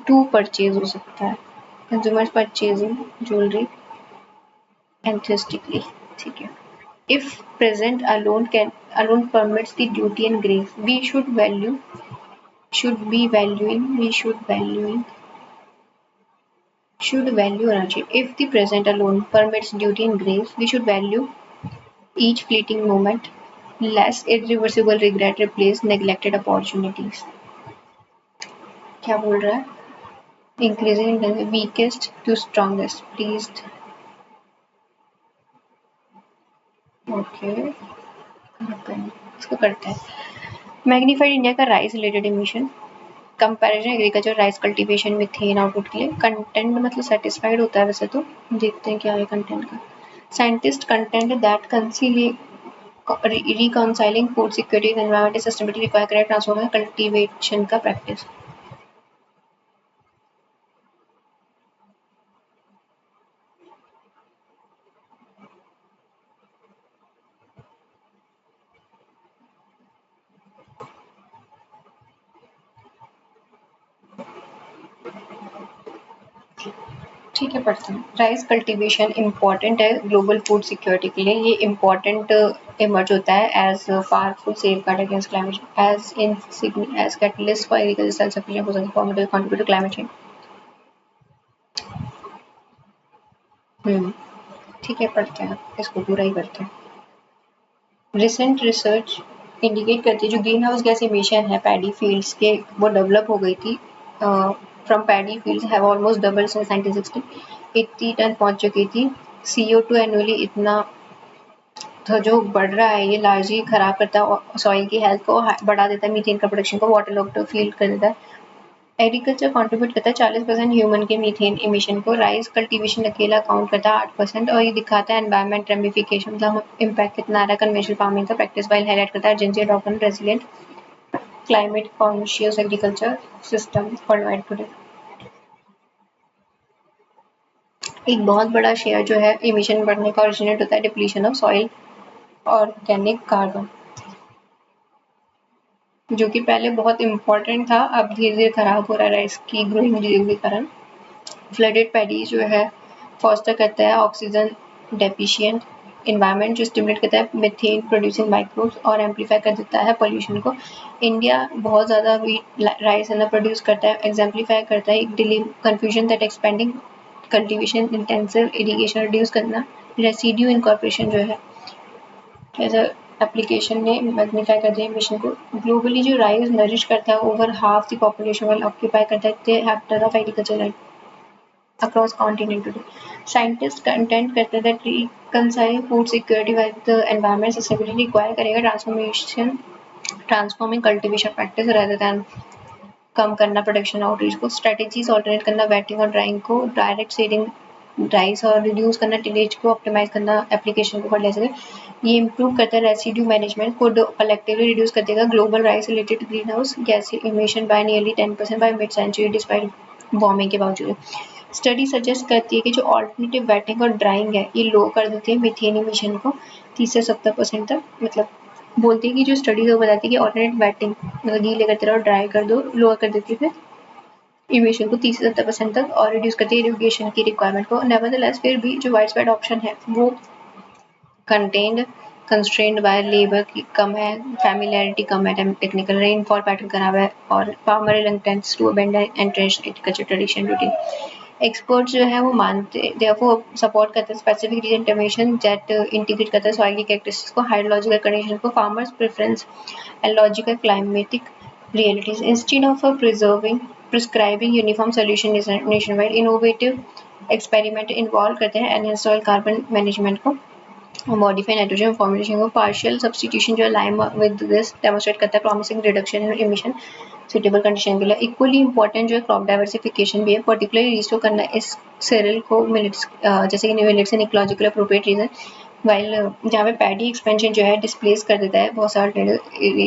to purchase हो सकता है consumers purchasing jewelry enthusiastically। ठीक है। If present alone permits the duty and grace, we should be valuing, should value होना चाहिए. If the present alone permits duty and grace, we should value each fleeting moment, lest irreversible regret replace neglected opportunities. क्या बोल रहा है? Increasing in weakest to strongest. Pleased. Okay. इसको करते हैं. Magnified India का rice related emission. Comparison agriculture rice cultivation methane output के लिए. कंटेंट मतलब सेटिस्फाइड होता है वैसे तो. देखते हैं क्या है कंटेंट का. Scientist content that reconciling food security and environmental sustainability require correct transformation cultivation का practice. ठीक है पढ़ते हैं. राइस कल्टीवेशन इम्पॉर्टेंट है ग्लोबल फूड सिक्योरिटी के लिए. ये इम्पॉर्टेंट इमर्ज होता है as powerful safeguard against climate as catalyst for agriculture self sufficient for contribute to climate change. ठीक है पढ़ते हैं. इसको पूरा ही करते हैं. रिसेंट रिसर्च इंडिकेट करती है जो ग्रीन हाउस गैस इमिशन है पैडी फील्ड्स के वो डेवलप हो गई थी. From paddy fields have almost double since 1960. 80 ton पहुंच चुकी थी. CO2 एनुअली इतना तो जो बढ़ रहा है ये लार्जली खराब करता है सॉइल की हेल्थ को, बढ़ा देता है मीथेन का प्रोडक्शन को, वाटर लॉक फील कर देता है. एग्रीकल्चर कंट्रीब्यूट करता है 40% ह्यूमन के मीथेन इमिशन को. राइस कल्टीवेशन अकेला काउंट करता है 8% और ये दिखाता है एनवायरमेंट रेमिफिकेशन मतलब इम्पैक्ट कितना आ रहा है कन्वेंशनल फार्मिंग का प्रैक्टिस वाइल हाईलाइट करता है urgency adoption resilient climate conscious agriculture system worldwide today. एक बहुत बड़ा शेयर जो है इमिशन बढ़ने का ओरिजिनेट होता है depletion of soil organic carbon जो कि पहले बहुत इम्पोर्टेंट था, अब धीरे-धीरे खराब हो रहा है इसकी ग्रोइंग डिजीज के कारण. फ्लडेड पैडी जो है फॉस्टर करता है ऑक्सीजन डेफिशिएंट इन्वायरमेंट जो स्टिमुलेट करता है मीथेन प्रोड्यूसिंग माइक्रोब्स और एम्पलीफाई कर देता है पोल्यूशन को. इंडिया बहुत ज़्यादा राइस प्रोड्यूस करता है. एग्जाम्पलीफाई करता है delay confusion that expanding cultivation intensive irrigation reduce करना. रेसिड्यू इनकॉर्पोरेशन जो है एज एप्लीकेशन ने मैग्नीफाई कर दिया मिशन को. ग्लोबली जो राइस नरिश करता है ओवर हाफ द पॉपुलेशन वाल ऑक्यूपाई करता है the Hector of agriculture land across continent today. Scientists contend करते हैं that reconciling food security with the environment sustainability require करेगा transforming cultivation practice rather than कम करना प्रोडक्शन आउटरीच को. स्ट्रेटेजीज ऑल्टरनेट करना वेटिंग और ड्राइंग को, डायरेक्ट सीडिंग ड्राइस और रिड्यूस करना टिलेज को, ऑप्टिमाइज करना एप्लीकेशन को फर्टिलाइजर. ये इंप्रूव करता है रेसिड्यू मैनेजमेंट को कलेक्टिवली रिड्यूस कर देगा global rice related green house gas emission by nearly 10% by mid century despite warming के बावजूद. स्टडी सजेस्ट करती है कि जो ऑल्टरनेटिव वेटिंग और ड्राइंग है ये लो कर देती है मीथेन इमिशन को 30 से 70% तक. मतलब बोलती है कि जो स्टडीज वो बताती है कि ऑल्टरनेट वेटिंग मतलब गीले करते रहो ड्राई कर दो लोअर कर देती है फिर इमिशन को 30 से 70% तक और रिड्यूस करती है इरिगेशन की रिक्वायरमेंट को. नेवरदलेस फिर भी जो वाइड स्प्रेड ऑप्शन है वो कंटेन्ड कंस्ट्रेंड बाय लेबर की कम है, फैमिलियरिटी कम है, टेक्निकल रेनफॉल पैटर्न खराब है और farmer reluctance to abandon entrenched agriculture tradition routine. Experts जो है वो मानते देयरफॉर सपोर्ट करते हैं specific region intervention that integrate करता है सॉइल की कैरेक्टरिस्टिक्स को, हाइड्रोलॉजिकल कंडीशन को, farmers preference and logical climatic realities. Instead of prescribing uniform solution nationwide, innovative experiment involve करते हैं enhanced soil carbon management को, modify nitrogen formulation को, partial substitution जो lime with this demonstrate करता है promising reduction in emission suitable condition के लिए. Equally important जो है crop diversification भी है, particularly restore करना इस cereal को millets जैसे कि millets and ecological appropriate reason while जहाँ पे पैडी एक्सपेंशन जो है डिस्प्लेस कर देता है बहुत सारा.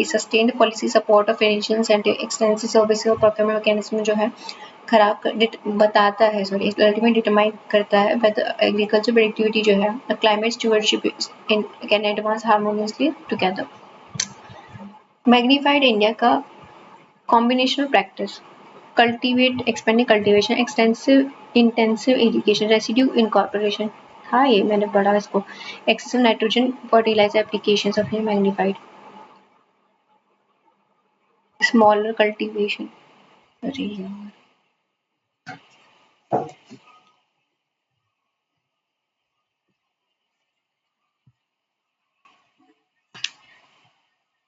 सस्टेन्ड पॉलिसी सपोर्ट और फाइनेंशियल इंसेंटिव एक्सटेंसिव सर्विस और प्रोक्योरमेंट मैकेनिज्म जो है खराब बताता है अल्टीमेट डिटरमाइन करता है एग्रीकल्चर प्रोडक्टिविटी जो है climate stewardship can advance harmoniously together. Magnified India का combination of practice cultivate expanding cultivation extensive intensive irrigation residue incorporation हाँ ये मैंने पढ़ा इसको। Excessive nitrogen fertiliser applications of magnified. Smaller cultivation. अरे यार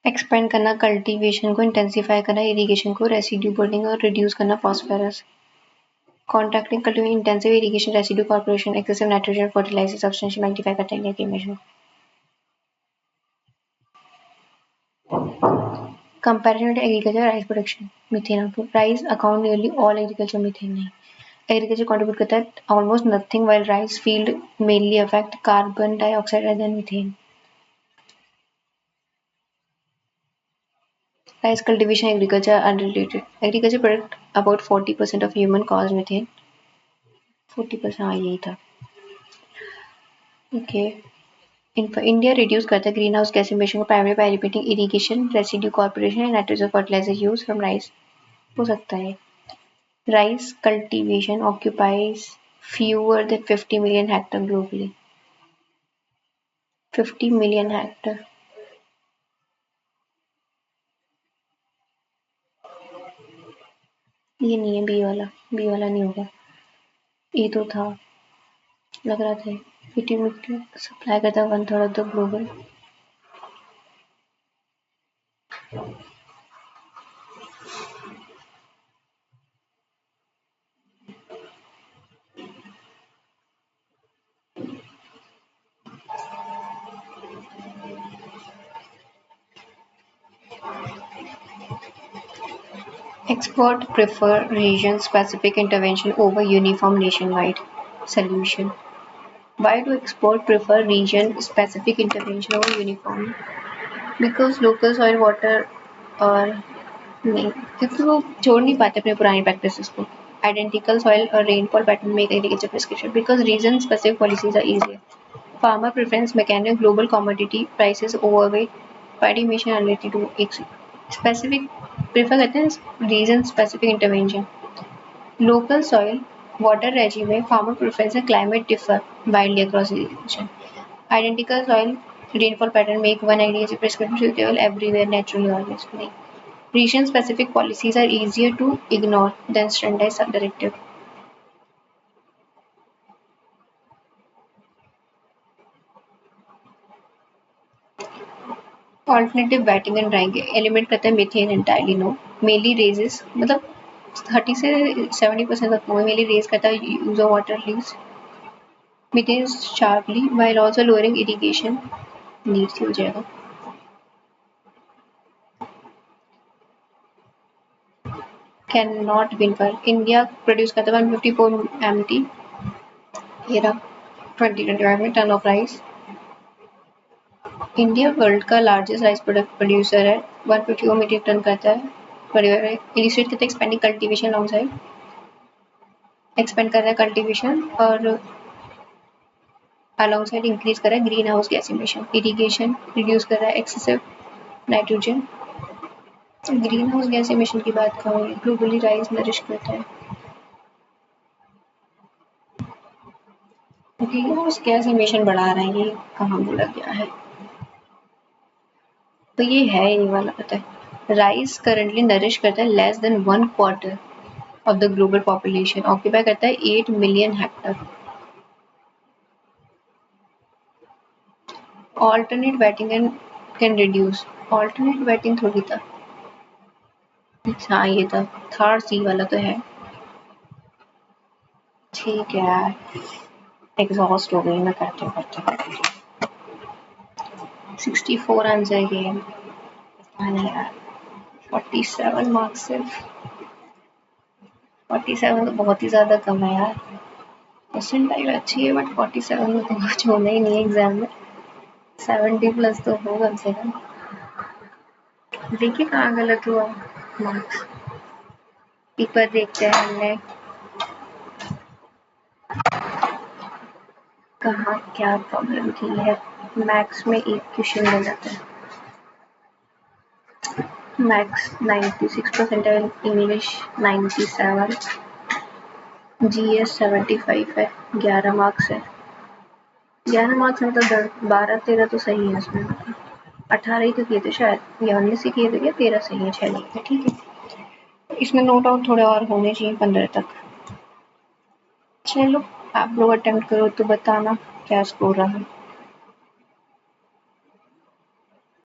एक्सपेंड करना, कल्टीवेशन को इंटेंसिफाई करना, इरिगेशन को, रेसिड्यू बर्निंग और रिड्यूस करना phosphorus. Contracting, cultivation, intensive irrigation, residue corporation, excessive nitrogen fertiliser substance magnify करते हैं एग्रीमेशन। Comparison to agriculture rice production, methane output. Rice account nearly all agriculture methane नहीं. Agriculture contribute करता है almost nothing while rice field mainly affect carbon dioxide rather than methane. Rice cultivation agriculture are unrelated. Agriculture product about 40% of human caused methane. 40% हाँ यही था. Okay. India reduce करता है greenhouse gas emission को primarily by limiting irrigation, residue corporation and nitrogen fertilizer use from rice. हो सकता है. Rice cultivation occupies fewer than 50 million hectares globally. 50 million hectares. ये नहीं है बी वाला नहीं होगा. ये तो था लग रहा था 50 million सप्लाई करता है 1/3 of the global. Experts prefer region-specific intervention over uniform nationwide solution. Why do experts prefer region-specific intervention over uniform? Because local soil water और नहीं क्योंकि वो छोड़ नहीं पाते अपने पुरानी प्रैक्टिसेस को. Identical soil or rainfall pattern make agriculture prescription because region-specific policies are easier. Farmer preference mechanism, global commodity prices overweight paddy mission unrelated to एक specific prefer करते हैं region specific intervention. Local soil water regime में farmer preference and climate differ widely across region. Identical soil rainfall pattern make one agriculture prescription suitable everywhere naturally always. नहीं. Region specific policies are easier to ignore than standardized directive. Alternative wetting and drying eliminate करता है methane entirely. No mainly raises मतलब 30 से 70% तक मेनली रेज करता है use of water leaves methane sharply while also lowering irrigation needs. हो जाएगा. कैन नॉट विन पर इंडिया प्रोड्यूस करता है 154 MT ये रहा 2025 में ton of rice. India world का लार्जेस्ट राइस प्रोडक्ट प्रोड्यूसर है. 154 मीट्रिक टन करता है. इलिस्ट्रेट करता है एक्सपेंडिंग कल्टीवेशन अलोंगसाइड. एक्सपेंड कर रहा है कल्टीवेशन और अलोंगसाइड इंक्रीज कर रहा है green house gas emission. Irrigation reduce कर रहा है excessive nitrogen. Green house gas emission की बात करूँ ग्लोबली राइस नरिश करता है. ग्रीन हाउस गैस इमिशन बढ़ा रहा है. ये कहाँ बोला गया है तो ये है ये वाला पता है. राइस करंटली नरिश करता है less than 1/4 of the global population. Occupy करता है 8 million Hector. alternate wetting and can reduce. alternate wetting थोड़ी था. हाँ ये था थर्ड सी वाला तो है. ठीक है यार एग्जॉस्ट हो गई मैं करते 64 आंसर गेम. नहीं यार 47 मार्क्स सिर्फ. 47 तो बहुत ही ज़्यादा कम है यार. परसेंटाइल अच्छी है बट 47 में तो कुछ होना ही नहीं है एग्जाम में. 70 प्लस तो हो कम से कम. देखिए कहाँ गलत हुआ मार्क्स. पेपर देखते हैं हमने कहाँ क्या प्रॉब्लम की है. मैथ्स में एक क्वेश्चन मिल जाता है. Maths 96% English 97. जीएस 75 है. 11 मार्क्स है. 11 मार्क्स मतलब 12-13 तो सही है उसमें, 18 ही तो किए थे शायद, या 19 ही किए थे, या 13 सही है, 6 नहीं थे। ठीक है, इसमें नोट आउट थोड़े और होने चाहिए 15 तक। चलो आप लोग अटेम्प्ट करो तो बताना क्या स्कोर रहा।